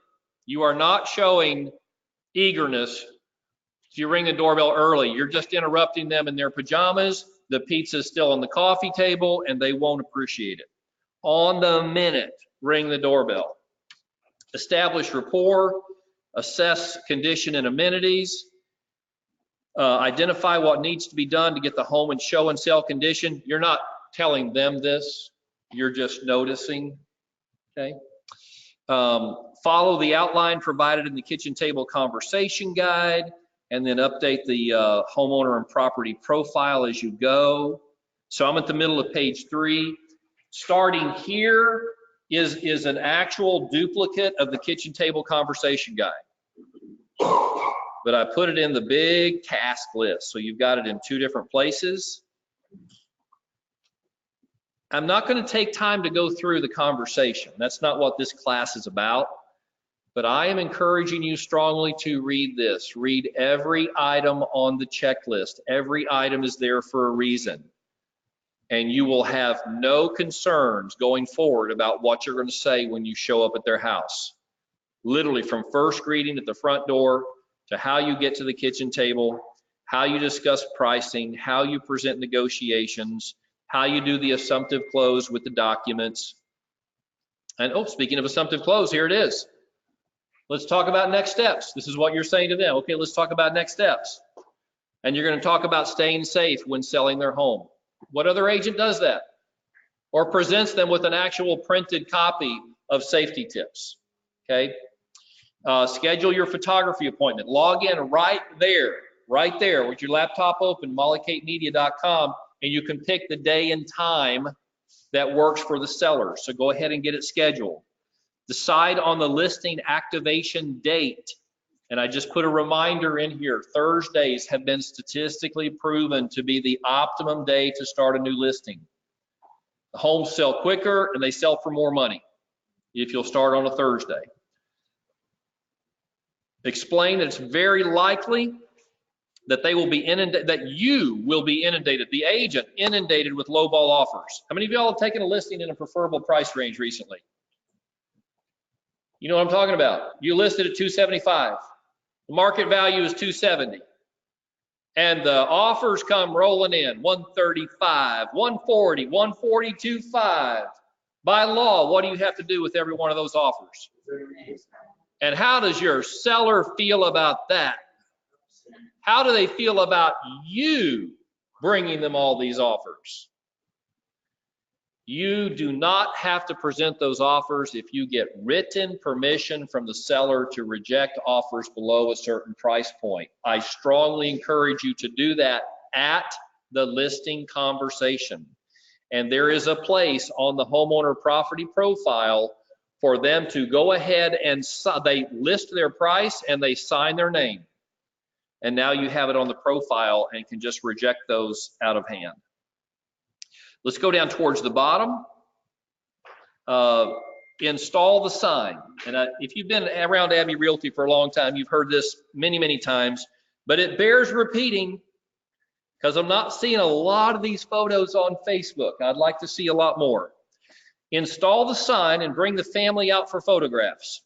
You are not showing eagerness if you ring the doorbell early. You're just interrupting them in their pajamas. The pizza's still on the coffee table and they won't appreciate it. On the minute, ring the doorbell. Establish rapport, assess condition and amenities, identify what needs to be done to get the home in show and sell condition. You're not telling them this, you're just noticing, okay? Follow the outline provided in the kitchen table conversation guide, and then update the homeowner and property profile as you go. So I'm at the middle of page 3. Starting here is an actual duplicate of the kitchen table conversation guide. But I put it in the big task list, so you've got it in 2 different places. I'm not going to take time to go through the conversation. That's not what this class is about. But I am encouraging you strongly to read this. Read every item on the checklist. Every item is there for a reason. And you will have no concerns going forward about what you're going to say when you show up at their house. Literally from first greeting at the front door to how you get to the kitchen table, how you discuss pricing, how you present negotiations, how you do the assumptive close with the documents. And oh, speaking of assumptive close, here it is. Let's talk about next steps. This is what you're saying to them. Okay, let's talk about next steps. And you're going to talk about staying safe when selling their home. What other agent does that? Or presents them with an actual printed copy of safety tips, okay? Schedule your photography appointment. Log in right there with your laptop open, mollykatemedia.com, and you can pick the day and time that works for the seller. So go ahead and get it scheduled. Decide on the listing activation date. And I just put a reminder in here. Thursdays have been statistically proven to be the optimum day to start a new listing. The homes sell quicker and they sell for more money if you'll start on a Thursday. Explain that it's very likely that they will be inundated, that you will be inundated, the agent inundated with lowball offers. How many of y'all have taken a listing in a preferable price range recently? You know what I'm talking about. You listed at 275. The market value is 270. And the offers come rolling in, 135, 140, 142.5. By law, what do you have to do with every one of those offers? And how does your seller feel about that? How do they feel about you bringing them all these offers? You do not have to present those offers if you get written permission from the seller to reject offers below a certain price point. I strongly encourage you to do that at the listing conversation. And there is a place on the homeowner property profile for them to go ahead and they list their price and they sign their name. And now you have it on the profile and can just reject those out of hand. Let's go down towards the bottom. Install the sign. And if you've been around Abbey Realty for a long time, you've heard this many, many times, but it bears repeating because I'm not seeing a lot of these photos on Facebook. I'd like to see a lot more. Install the sign and bring the family out for photographs.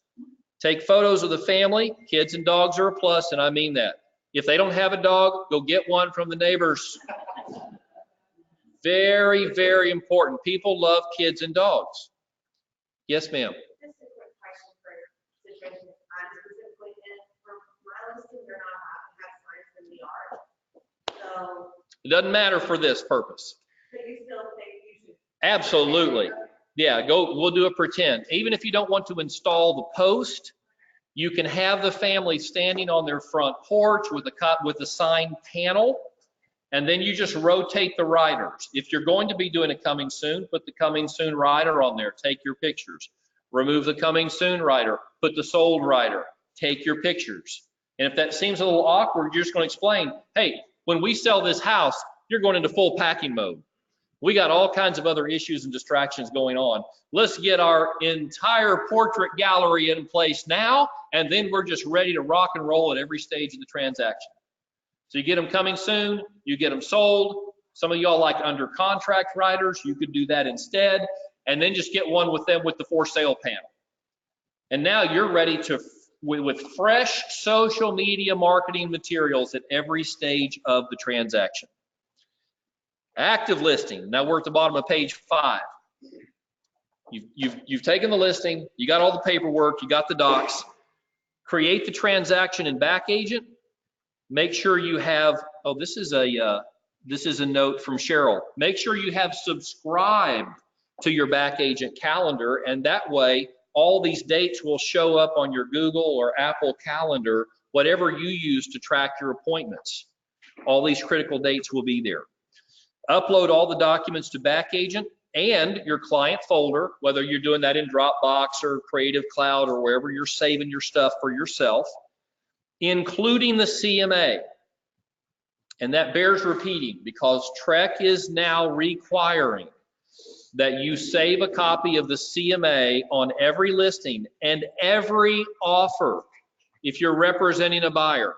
Take photos of the family. Kids and dogs are a plus, and I mean that. If they don't have a dog, go get one from the neighbors. Very, very important. People love kids and dogs. Yes, ma'am. Just a quick question for situation I'm specifically in. For my listing, they're not allowed to have signs in the yard. So. It doesn't matter for this purpose. But you still think you should. Absolutely. Yeah, we'll do a pretend. Even if you don't want to install the post, you can have the family standing on their front porch with a sign panel, and then you just rotate the riders. If you're going to be doing a coming soon, put the coming soon rider on there, take your pictures. Remove the coming soon rider, put the sold rider, take your pictures. And if that seems a little awkward, you're just going to explain, hey, when we sell this house, you're going into full packing mode. We got all kinds of other issues and distractions going on. Let's get our entire portrait gallery in place now, and then we're just ready to rock and roll at every stage of the transaction. So you get them coming soon, you get them sold. Some of y'all like under contract writers, you could do that instead, and then just get one with them with the for sale panel. And now you're ready to, with fresh social media marketing materials at every stage of the transaction. Active listing. Now we're at the bottom of page 5. You've taken the listing, you got all the paperwork, you got the docs. Create the transaction in Back Agent. Make sure you have, oh, this is a note from Cheryl. Make sure you have subscribed to your Back Agent calendar, and that way all these dates will show up on your Google or Apple calendar, whatever you use to track your appointments. All these critical dates will be there. Upload all the documents to Back Agent and your client folder, whether you're doing that in Dropbox or Creative Cloud or wherever you're saving your stuff for yourself, including the CMA. And that bears repeating because TREC is now requiring that you save a copy of the CMA on every listing and every offer if you're representing a buyer.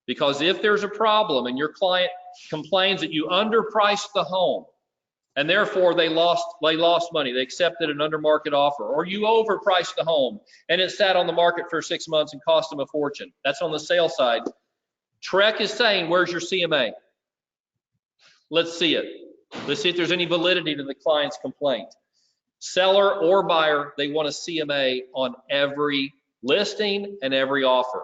Because if there's a problem and your client complains that you underpriced the home and therefore they lost money, they accepted an under market offer, or you overpriced the home and it sat on the market for 6 months and cost them a fortune. That's on the sale side. TREC is saying, where's your CMA? Let's see it. Let's see if there's any validity to the client's complaint. Seller or buyer, they want a CMA on every listing and every offer.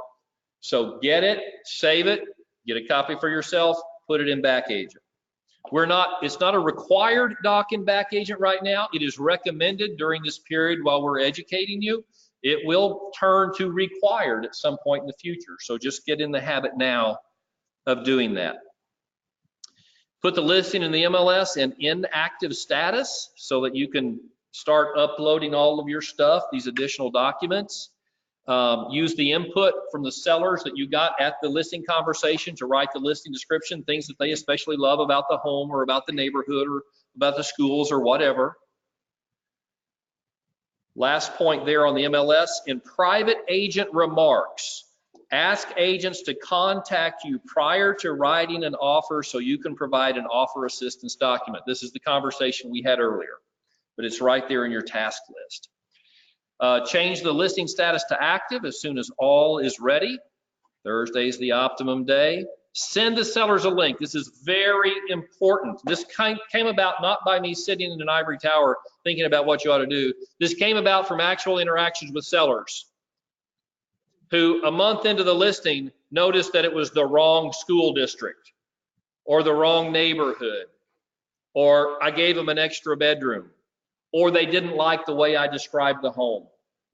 So get it, save it, get a copy for yourself, put it in Back Agent. It's not a required doc in Back Agent right now. It is recommended during this period while we're educating you. It will turn to required at some point in the future. So just get in the habit now of doing that. Put the listing in the MLS in inactive status so that you can start uploading all of your stuff, these additional documents. Use the input from the sellers that you got at the listing conversation to write the listing description, things that they especially love about the home or about the neighborhood or about the schools or whatever. Last point there on the MLS, in private agent remarks, ask agents to contact you prior to writing an offer so you can provide an offer assistance document. This is the conversation we had earlier, but it's right there in your task list. Change the listing status to active as soon as all is ready. Thursday is the optimum day. Send the sellers a link. This is very important. This came about not by me sitting in an ivory tower thinking about what you ought to do. This came about from actual interactions with sellers who a month into the listing noticed that it was the wrong school district or the wrong neighborhood, or I gave them an extra bedroom, or they didn't like the way I described the home.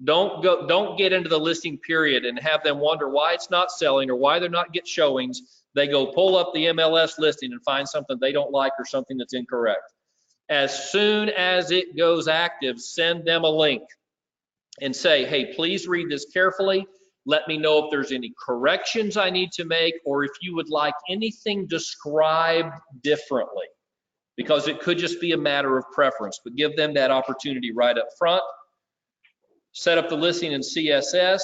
Don't get into the listing period and have them wonder why it's not selling or why they're not getting showings. They go pull up the MLS listing and find something they don't like or something that's incorrect. As soon as it goes active, send them a link and say, hey, please read this carefully. Let me know if there's any corrections I need to make or if you would like anything described differently, because it could just be a matter of preference, but give them that opportunity right up front. Set up the listing in CSS.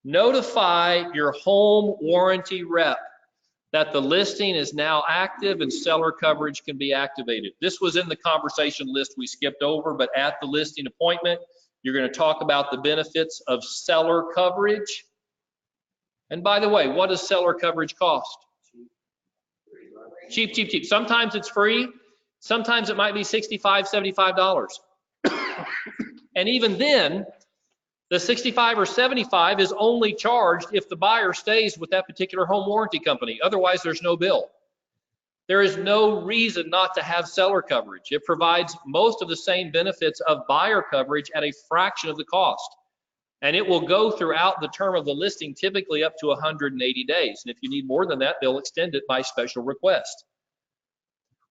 Notify your home warranty rep that the listing is now active and seller coverage can be activated. This was in the conversation list we skipped over, but at the listing appointment, you're going to talk about the benefits of seller coverage. And by the way, what does seller coverage cost? Cheap, cheap, cheap. Sometimes it's free. Sometimes it might be $65, $75. And even then, the $65 or $75 is only charged if the buyer stays with that particular home warranty company. Otherwise, there's no bill. There is no reason not to have seller coverage. It provides most of the same benefits of buyer coverage at a fraction of the cost. And it will go throughout the term of the listing, typically up to 180 days. And if you need more than that, they'll extend it by special request.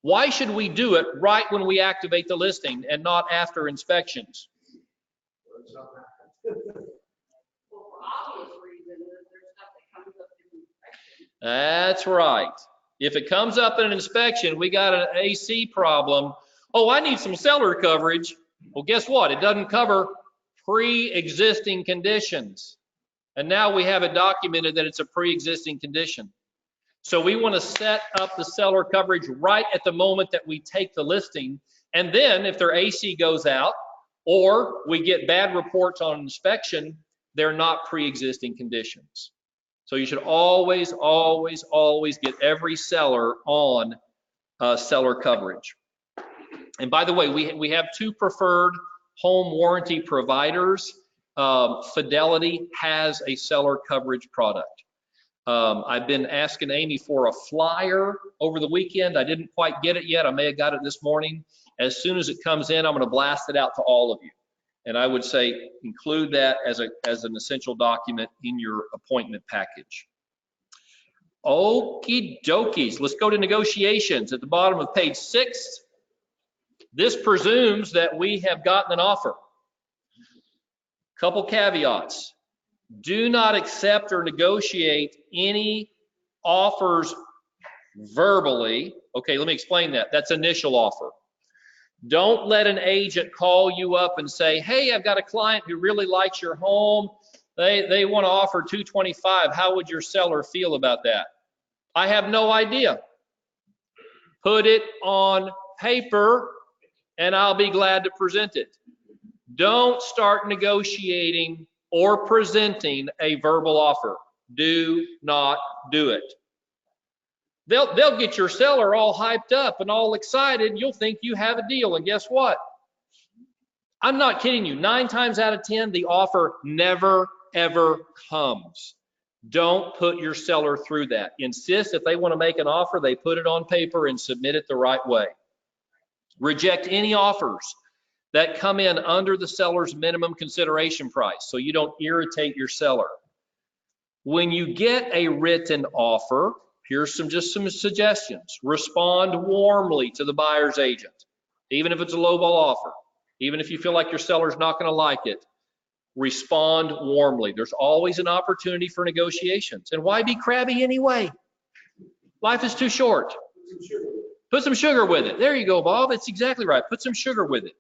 Why should we do it right when we activate the listing and not after inspections? Well, for obvious reasons, there's stuff that comes up in inspection. That's right. If it comes up in an inspection, we got an AC problem. Oh, I need some cellar coverage. Well, guess what? It doesn't cover pre-existing conditions. And now we have it documented that it's a pre-existing condition. So we want to set up the cellar coverage right at the moment that we take the listing. And then if their AC goes out or we get bad reports on inspection, they're not pre-existing conditions. So you should always, always, always get every seller on seller coverage. And by the way, we have two preferred home warranty providers. Fidelity has a seller coverage product. I've been asking Amy for a flyer over the weekend. I didn't quite get it yet. I may have got it this morning. As soon as it comes in, I'm going to blast it out to all of you. And I would say include that as an essential document in your appointment package. Okie dokies. Let's go to negotiations at the bottom of page 6. This presumes that we have gotten an offer. Couple caveats. Do not accept or negotiate any offers verbally. Okay, let me explain that. That's initial offer. Don't let an agent call you up and say, hey, I've got a client who really likes your home. They want to offer $225. How would your seller feel about that? I have no idea. Put it on paper and I'll be glad to present it. Don't start negotiating or presenting a verbal offer. Do not do it. They'll get your seller all hyped up and all excited. You'll think you have a deal. And guess what? I'm not kidding you. 9 times out of 10, the offer never, ever comes. Don't put your seller through that. Insist if they want to make an offer, they put it on paper and submit it the right way. Reject any offers that come in under the seller's minimum consideration price so you don't irritate your seller. When you get a written offer, here's just some suggestions. Respond warmly to the buyer's agent, even if it's a lowball offer, even if you feel like your seller's not going to like it. Respond warmly. There's always an opportunity for negotiations. And why be crabby anyway? Life is too short. Put some sugar with it. There you go, Bob. It's exactly right. Put some sugar with it.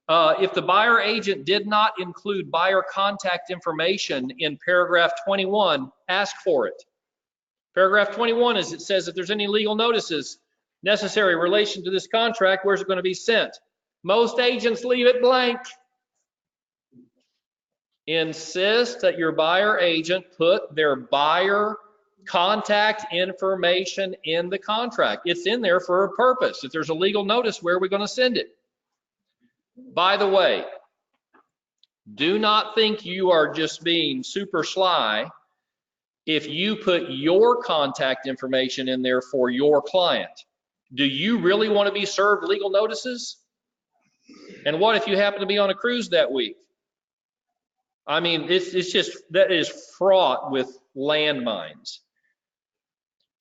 If the buyer agent did not include buyer contact information in paragraph 21, ask for it. Paragraph 21 is, it says if there's any legal notices necessary in relation to this contract, where's it going to be sent? Most agents leave it blank. Insist that your buyer agent put their buyer contact information in the contract. It's in there for a purpose. If there's a legal notice, where are we going to send it? By the way, do not think you are just being super sly if you put your contact information in there for your client. Do you really want to be served legal notices? And what if you happen to be on a cruise that week? I mean, it's just, that is fraught with landmines.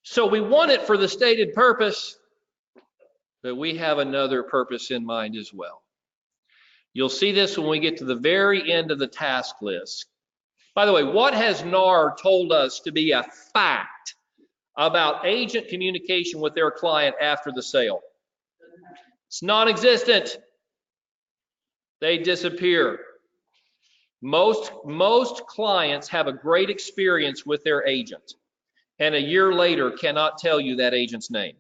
So we want it for the stated purpose, but we have another purpose in mind as well. You'll see this when we get to the very end of the task list. By the way, what has NAR told us to be a fact about agent communication with their client after the sale? It's non-existent. They disappear. Most clients have a great experience with their agent, and a year later cannot tell you that agent's name.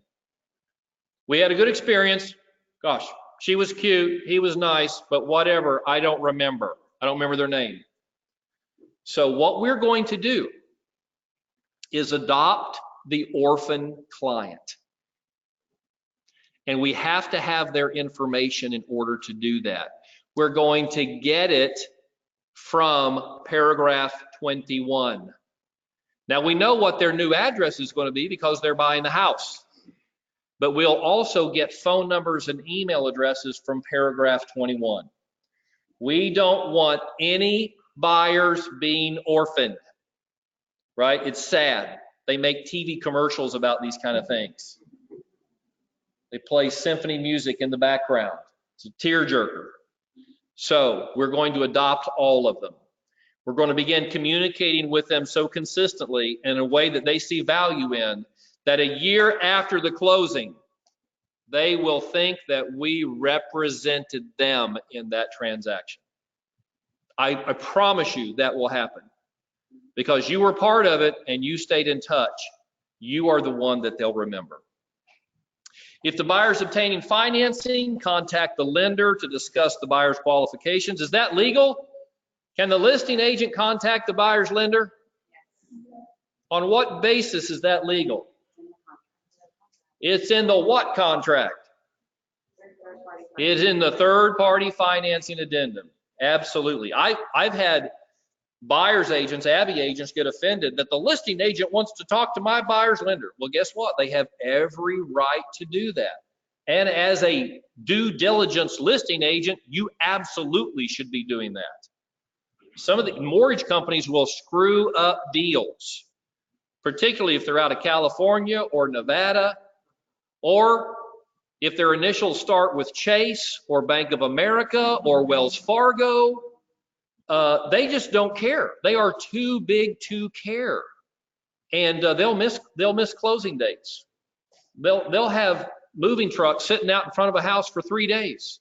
We had a good experience. Gosh, she was cute, he was nice, but whatever, I don't remember. I don't remember their name. So what we're going to do is adopt the orphan client. And we have to have their information in order to do that. We're going to get it from paragraph 21. Now we know what their new address is going to be because they're buying the house. But we'll also get phone numbers and email addresses from paragraph 21. We don't want any buyers being orphaned, right? It's sad. They make TV commercials about these kind of things. They play symphony music in the background. It's a tearjerker. So we're going to adopt all of them. We're going to begin communicating with them so consistently in a way that they see value in, that a year after the closing, they will think that we represented them in that transaction. I promise you that will happen because you were part of it and you stayed in touch. You are the one that they'll remember. If the buyer is obtaining financing, contact the lender to discuss the buyer's qualifications. Is that legal? Can the listing agent contact the buyer's lender? On what basis is that legal? It's in the what contract? It's in the third-party financing addendum. Absolutely. I've had buyer's agents, Abby agents, get offended that the listing agent wants to talk to my buyer's lender. Well, guess what? They have every right to do that. And as a due diligence listing agent, you absolutely should be doing that. Some of the mortgage companies will screw up deals, particularly if they're out of California or Nevada, or if their initials start with Chase or Bank of America or Wells Fargo. They just don't care. They are too big to care, and they'll miss closing dates. They'll have moving trucks sitting out in front of a house for 3 days.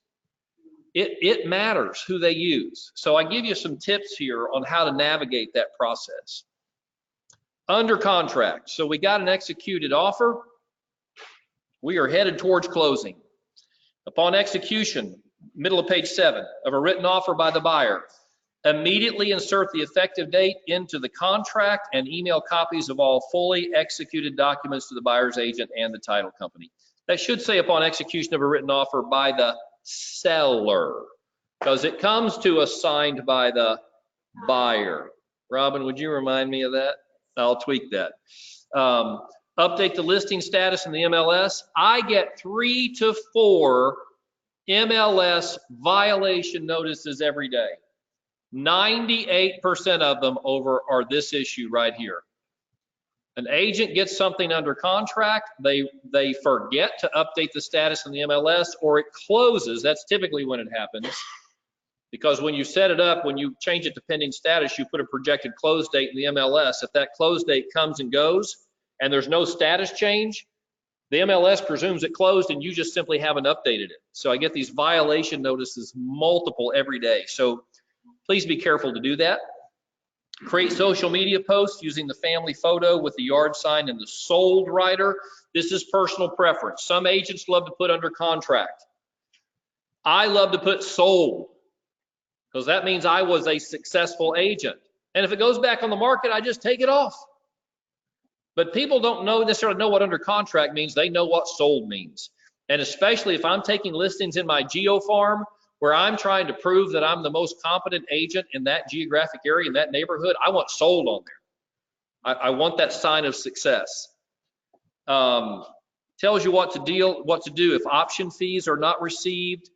It matters who they use. So I give you some tips here on how to navigate that process. Under contract. So we got an executed offer. We are headed towards closing. Upon execution, middle of page 7, of a written offer by the buyer, immediately insert the effective date into the contract and email copies of all fully executed documents to the buyer's agent and the title company. That should say upon execution of a written offer by the seller, because it comes to us signed by the buyer. Robin, would you remind me of that? I'll tweak that. Update the listing status in the MLS. I get 3 to 4 MLS violation notices every day. 98% of them are this issue right here. An agent gets something under contract, they forget to update the status in the MLS, or it closes. That's typically when it happens. Because when you set it up, when you change it to pending status, you put a projected close date in the MLS. If that close date comes and goes and there's no status change, the MLS presumes it closed and you just simply haven't updated it. So I get these violation notices multiple every day. So please be careful to do that. Create social media posts using the family photo with the yard sign and the sold writer. This is personal preference. Some agents love to put under contract. I love to put sold, because that means I was a successful agent. And if it goes back on the market, I just take it off. But people don't necessarily know what under contract means. They know what sold means. And especially if I'm taking listings in my geo farm, where I'm trying to prove that I'm the most competent agent in that geographic area, in that neighborhood, I want sold on there. I want that sign of success. Tells you what to do if option fees are not received,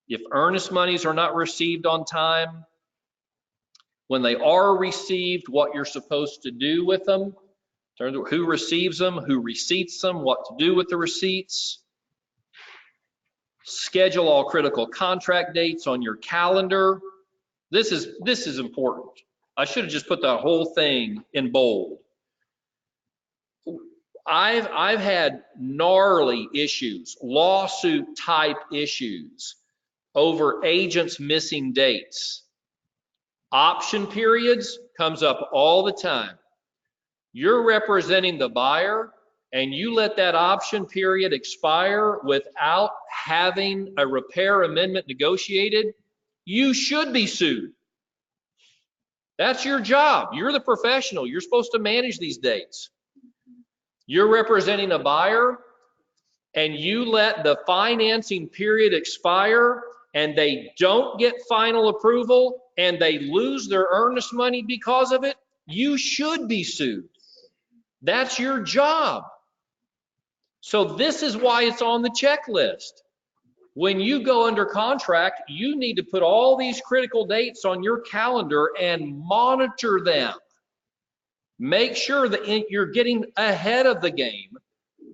if earnest monies are not received on time, when they are received, what you're supposed to do with them, in terms of who receives them, who receipts them, what to do with the receipts. Schedule all critical contract dates on your calendar. This is important. I should have just put that whole thing in bold. I've had gnarly issues, lawsuit type issues over agents missing dates. Option periods comes up all the time. You're representing the buyer and you let that option period expire without having a repair amendment negotiated, you should be sued. That's your job. You're the professional. You're supposed to manage these dates. You're representing a buyer and you let the financing period expire and they don't get final approval and they lose their earnest money because of it, you should be sued. That's your job. So this is why it's on the checklist. When you go under contract, you need to put all these critical dates on your calendar and monitor them. Make sure that you're getting ahead of the game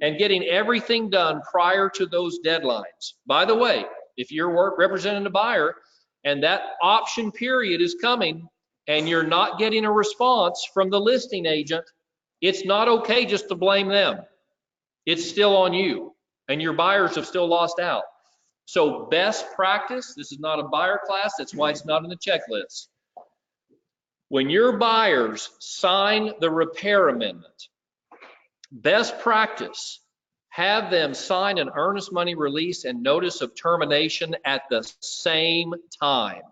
and getting everything done prior to those deadlines. By the way, if you're representing a buyer and that option period is coming and you're not getting a response from the listing agent, it's not okay just to blame them. it's still on you, and your buyers have still lost out. So best practice, this is not a buyer class, that's why it's not in the checklist. When your buyers sign the repair amendment, best practice, have them sign an earnest money release and notice of termination at the same time.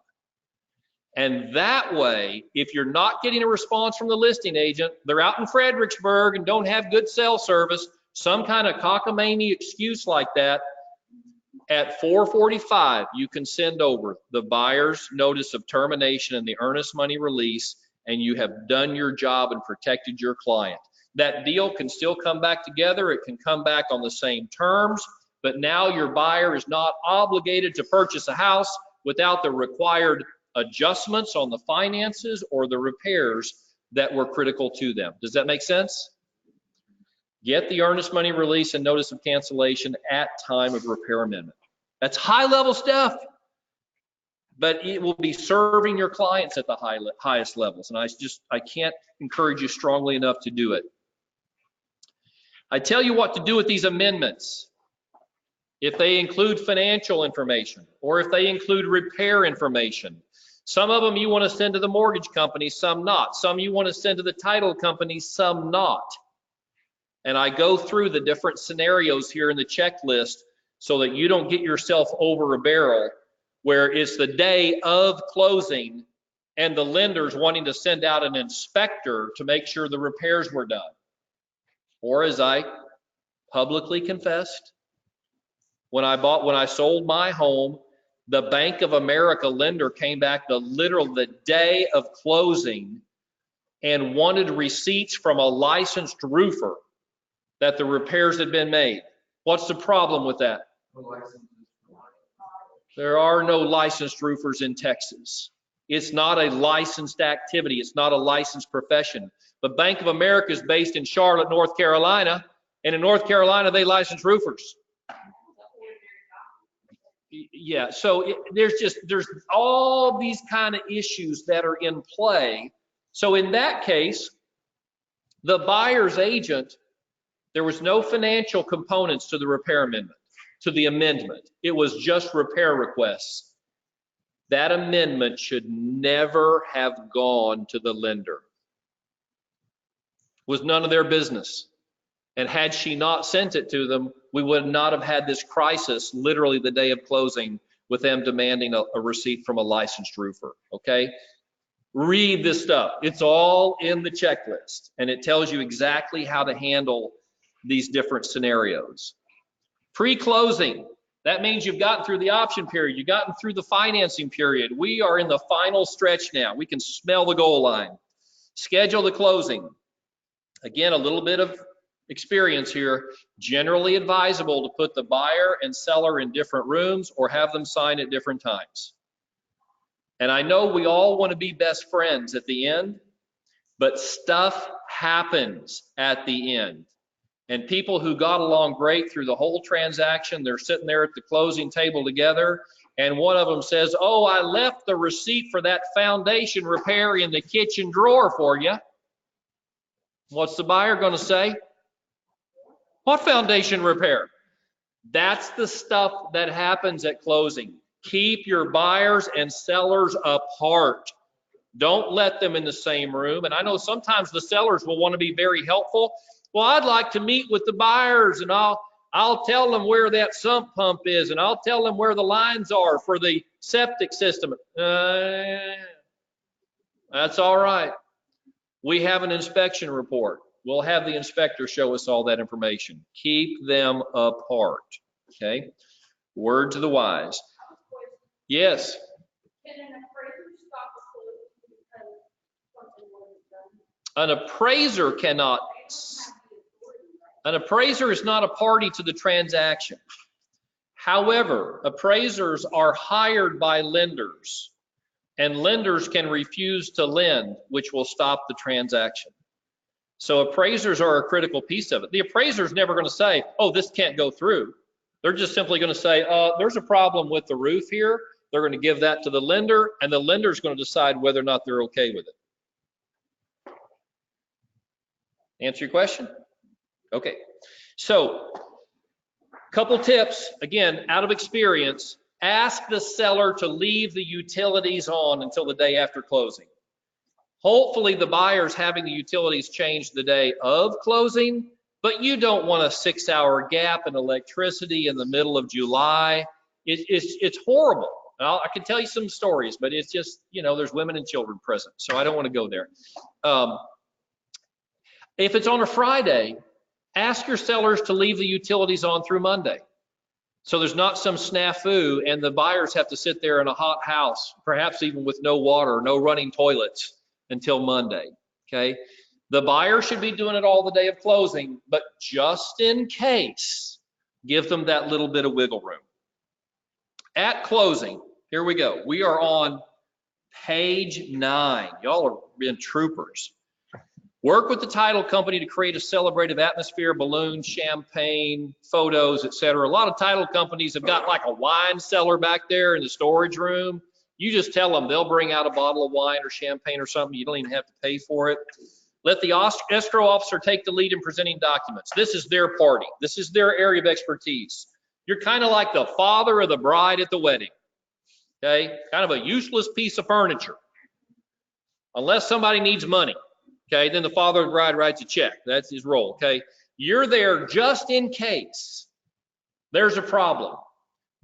And that way, if you're not getting a response from the listing agent, they're out in Fredericksburg and don't have good cell service, some kind of cockamamie excuse like that, at 4:45, you can send over the buyer's notice of termination and the earnest money release, and you have done your job and protected your client. That deal can still come back together. It can come back on the same terms, but now your buyer is not obligated to purchase a house without the required adjustments on the finances or the repairs that were critical to them. Does that make sense? Get the earnest money release and notice of cancellation at time of repair amendment. That's high level stuff, but it will be serving your clients at the highest levels. And I can't encourage you strongly enough to do it. I tell you what to do with these amendments. If they include financial information or if they include repair information, some of them you want to send to the mortgage company, some not. Some you want to send to the title company, some not. And I go through the different scenarios here in the checklist so that you don't get yourself over a barrel where it's the day of closing and the lender's wanting to send out an inspector to make sure the repairs were done. Or as I publicly confessed, when I sold my home, the Bank of America lender came back the day of closing and wanted receipts from a licensed roofer that the repairs had been made. What's the problem with that? There are no licensed roofers in Texas. It's not a licensed activity. It's not a licensed profession. But Bank of America is based in Charlotte, North Carolina, and in North Carolina, they license roofers. Yeah, so there's all these kind of issues that are in play. So in that case, the buyer's agent, there was no financial components to the repair amendment, to the amendment. It was just repair requests. That amendment should never have gone to the lender. It was none of their business. And had she not sent it to them, we would not have had this crisis literally the day of closing with them demanding a receipt from a licensed roofer, okay? Read this stuff. It's all in the checklist, and it tells you exactly how to handle these different scenarios. Pre-closing, that means you've gotten through the option period, you've gotten through the financing period. We are in the final stretch now. We can smell the goal line. Schedule the closing. Again, a little bit of experience here. Generally advisable to put the buyer and seller in different rooms or have them sign at different times. And I know we all want to be best friends at the end, but stuff happens at the end. And people who got along great through the whole transaction, they're sitting there at the closing table together, and one of them says, "Oh, I left the receipt for that foundation repair in the kitchen drawer for you." What's the buyer going to say? What foundation repair? That's the stuff that happens at closing. Keep your buyers and sellers apart. Don't let them in the same room. And I know sometimes the sellers will want to be very helpful. Well, I'd like to meet with the buyers and I'll tell them where that sump pump is and I'll tell them where the lines are for the septic system. That's all right. We have an inspection report. We'll have the inspector show us all that information. Keep them apart, okay? Word to the wise. Yes? Can an appraiser stop a closing because something wasn't done? An appraiser cannot. An appraiser is not a party to the transaction. However, appraisers are hired by lenders, and lenders can refuse to lend, which will stop the transaction. So appraisers are a critical piece of it. The appraiser is never going to say, "Oh, this can't go through." They're just simply going to say, "There's a problem with the roof here." They're going to give that to the lender, and the lender is going to decide whether or not they're okay with it. Answer your question? Okay. So, couple tips, again, out of experience, ask the seller to leave the utilities on until the day after closing. Hopefully the buyer's having the utilities changed the day of closing, but you don't want a 6-hour gap in electricity in the middle of July. It's horrible. I can tell you some stories, but it's just, you know, there's women and children present, so I don't want to go there. If it's on a Friday, ask your sellers to leave the utilities on through Monday. So there's not some snafu and the buyers have to sit there in a hot house, perhaps even with no water, no running toilets until Monday, okay? The buyer should be doing it all the day of closing, but just in case, give them that little bit of wiggle room. At closing, here we go. We are on page 9. Y'all are being troopers. Work with the title company to create a celebrative atmosphere, balloons, champagne, photos, etc. A lot of title companies have got like a wine cellar back there in the storage room. You just tell them they'll bring out a bottle of wine or champagne or something. You don't even have to pay for it. Let the escrow officer take the lead in presenting documents. This is their party. This is their area of expertise. You're kind of like the father of the bride at the wedding, okay? Kind of a useless piece of furniture. Unless somebody needs money, okay? Then the father of the bride writes a check. That's his role, okay? You're there just in case there's a problem,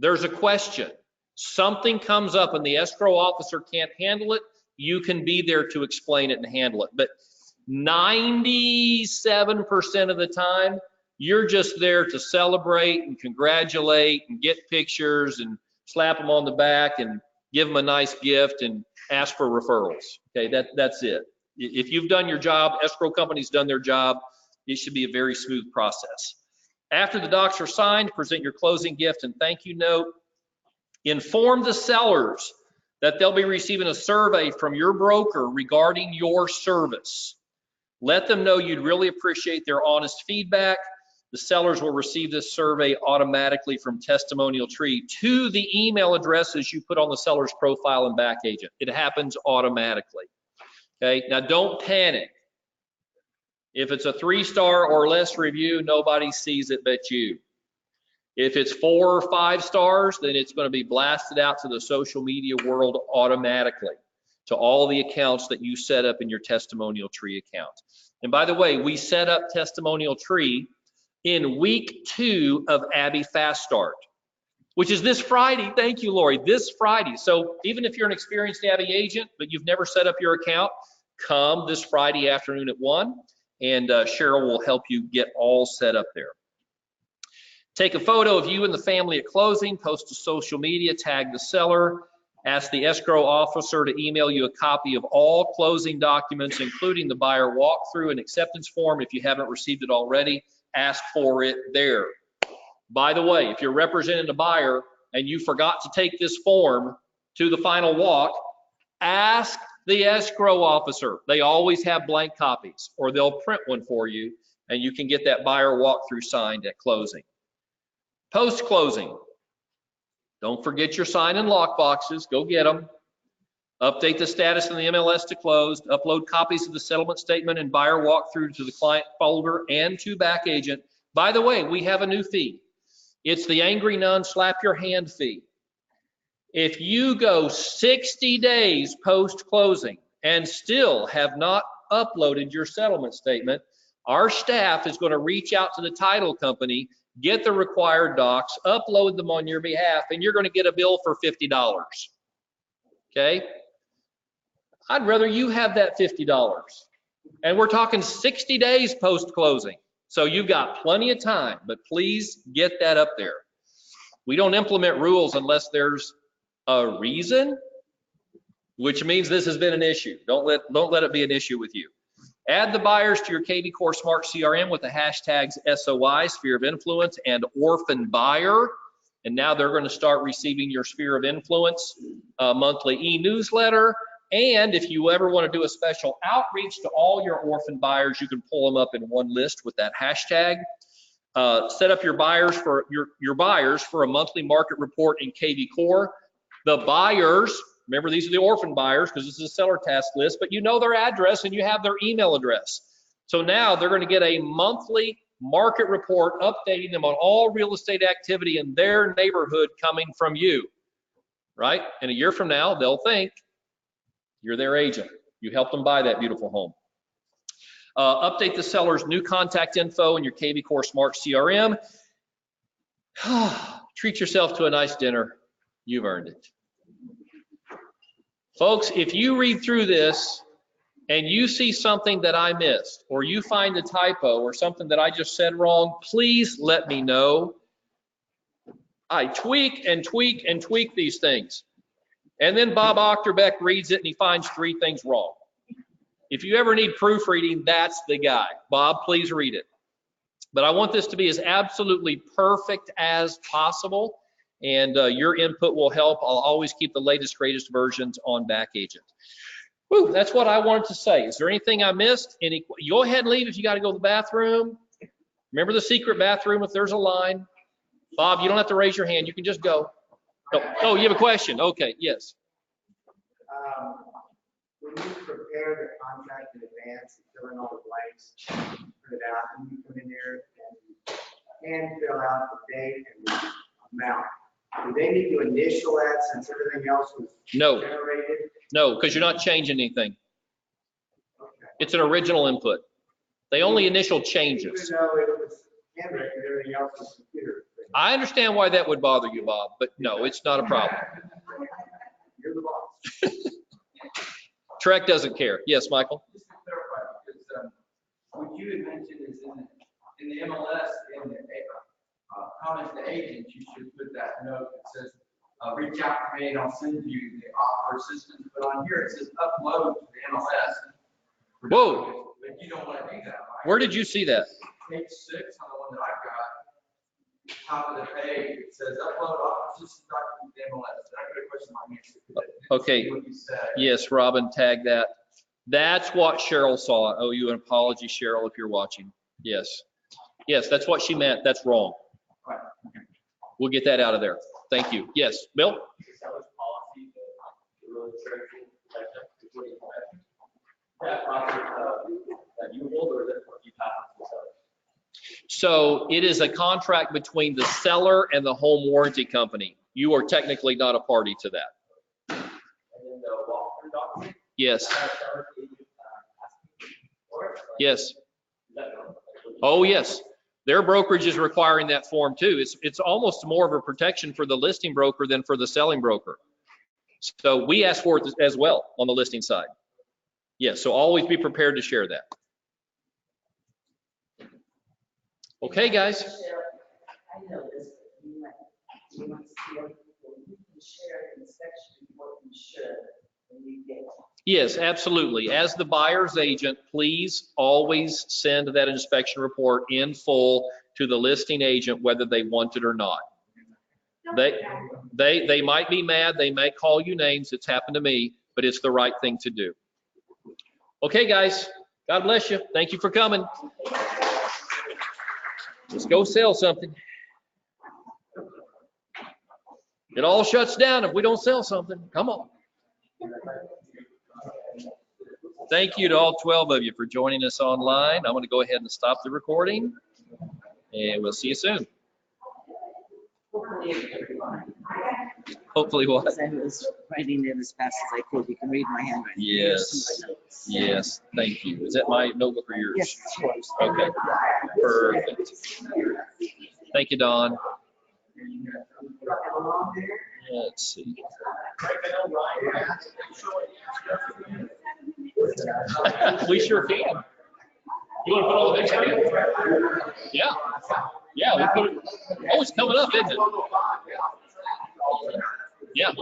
there's a question, something comes up and the escrow officer can't handle it, you can be there to explain it and handle it. But 97% of the time, you're just there to celebrate and congratulate and get pictures and slap them on the back and give them a nice gift and ask for referrals. Okay, that's it. If you've done your job, escrow company's done their job, it should be a very smooth process. After the docs are signed, present your closing gift and thank you note. Inform the sellers that they'll be receiving a survey from your broker regarding your service. Let them know you'd really appreciate their honest feedback. The sellers will receive this survey automatically from Testimonial Tree to the email addresses you put on the seller's profile and back agent. It happens automatically. Okay, now don't panic. If it's a 3-star or less review, nobody sees it but you. If it's 4 or 5 stars, then it's going to be blasted out to the social media world automatically, to all the accounts that you set up in your Testimonial Tree account. And by the way, we set up Testimonial Tree in week 2 of Abby Fast Start, which is this Friday. Thank you, Lori, this Friday. So even if you're an experienced Abby agent, but you've never set up your account, come this Friday afternoon at 1, and Cheryl will help you get all set up there. Take a photo of you and the family at closing, post to social media, tag the seller, ask the escrow officer to email you a copy of all closing documents, including the buyer walkthrough and acceptance form. If you haven't received it already, ask for it there. By the way, if you're representing a buyer and you forgot to take this form to the final walk, ask the escrow officer. They always have blank copies, or they'll print one for you and you can get that buyer walkthrough signed at closing. Post-closing, don't forget your sign and lock boxes. Go get them. Update the status in the MLS to closed. Upload copies of the settlement statement and buyer walkthrough to the client folder and to back agent. By the way, we have a new fee. It's the Angry Nun Slap Your Hand fee. If you go 60 days post-closing and still have not uploaded your settlement statement, our staff is going to reach out to the title company, get the required docs, upload them on your behalf, and you're going to get a bill for $50. Okay? I'd rather you have that $50. And we're talking 60 days post-closing. So you've got plenty of time, but please get that up there. We don't implement rules unless there's a reason, which means this has been an issue. Don't let it be an issue with you. Add the buyers to your kvCORE Smart CRM with the hashtags SOI, Sphere of Influence, and Orphan Buyer. And now they're going to start receiving your Sphere of Influence monthly e-newsletter. And if you ever want to do a special outreach to all your orphan buyers, you can pull them up in one list with that hashtag. Set up your buyers for a monthly market report in kvCORE. The buyers, remember these are the orphan buyers because this is a seller task list, but you know their address and you have their email address. So now they're going to get a monthly market report updating them on all real estate activity in their neighborhood coming from you, right? And a year from now, they'll think you're their agent. You helped them buy that beautiful home. Update the seller's new contact info in your kvCORE Smart CRM. Treat yourself to a nice dinner. You've earned it. Folks, if you read through this and you see something that I missed, or you find a typo or something that I just said wrong, please let me know. I tweak and tweak and tweak these things. And then Bob Ochterbeck reads it and he finds 3 things wrong. If you ever need proofreading, that's the guy. Bob, please read it. But I want this to be as absolutely perfect as possible, and your input will help. I'll always keep the latest, greatest versions on BackAgent. Whew, that's what I wanted to say. Is there anything I missed? Go ahead and leave if you got to go to the bathroom. Remember the secret bathroom if there's a line. Bob, you don't have to raise your hand. You can just go. Oh, you have a question? Okay, yes. When you prepare the contract in advance and fill in all the blanks, print it out, and you come in there and fill out the date and the amount, do they need to initial that since everything else was generated? No, because you're not changing anything. Okay. It's an original input. They only initial changes. Even though it was handwritten and everything else was computer. I understand why that would bother you, Bob, but no, it's not a problem. You're the boss. Trek doesn't care. Yes, Michael? Just to clarify, because what you had mentioned is in the MLS, in the comments to agents, you should put that note that says, reach out to me and I'll send you the offer assistance. But on here, it says upload to the MLS. Whoa. But you don't want to do that, right? Where did you see that? Page 6 on the one that I've got, top of the page, it says upload offer assistance document to the MLS. Did I get a question on here? Okay. What you said. Yes, Robin, tag that. That's what Cheryl saw. I owe you an apology, Cheryl, if you're watching. Yes. Yes, that's what she meant. That's wrong. Right. We'll get that out of there. Thank you. Yes, Bill? So it is a contract between the seller and the home warranty company. You are technically not a party to that. Yes. Yes. Oh, yes. Their brokerage is requiring that form too. It's almost more of a protection for the listing broker than for the selling broker. So we ask for it as well on the listing side. Yes, so always be prepared to share that. Okay, guys. I know this, but you might see other people, you can share the inspection report you should when you get. Yes, absolutely. As the buyer's agent, please always send that inspection report in full to the listing agent, whether they want it or not. They might be mad, they may call you names, it's happened to me, but it's the right thing to do. Okay, guys, God bless you. Thank you for coming. Let's go sell something. It all shuts down if we don't sell something. Come on. Thank you to all 12 of you for joining us online. I'm going to go ahead and stop the recording, and we'll see you soon. Hopefully what? Because I was writing it as fast as I could. You can read my handwriting. Yes. Yes. Thank you. Is that my notebook or yours? Yes, it's yours. Okay. Perfect. Thank you, Don. Let's see. We sure can. You want to put all the things? Yeah. Yeah, we put it. Oh, it's coming up, isn't it? Yeah.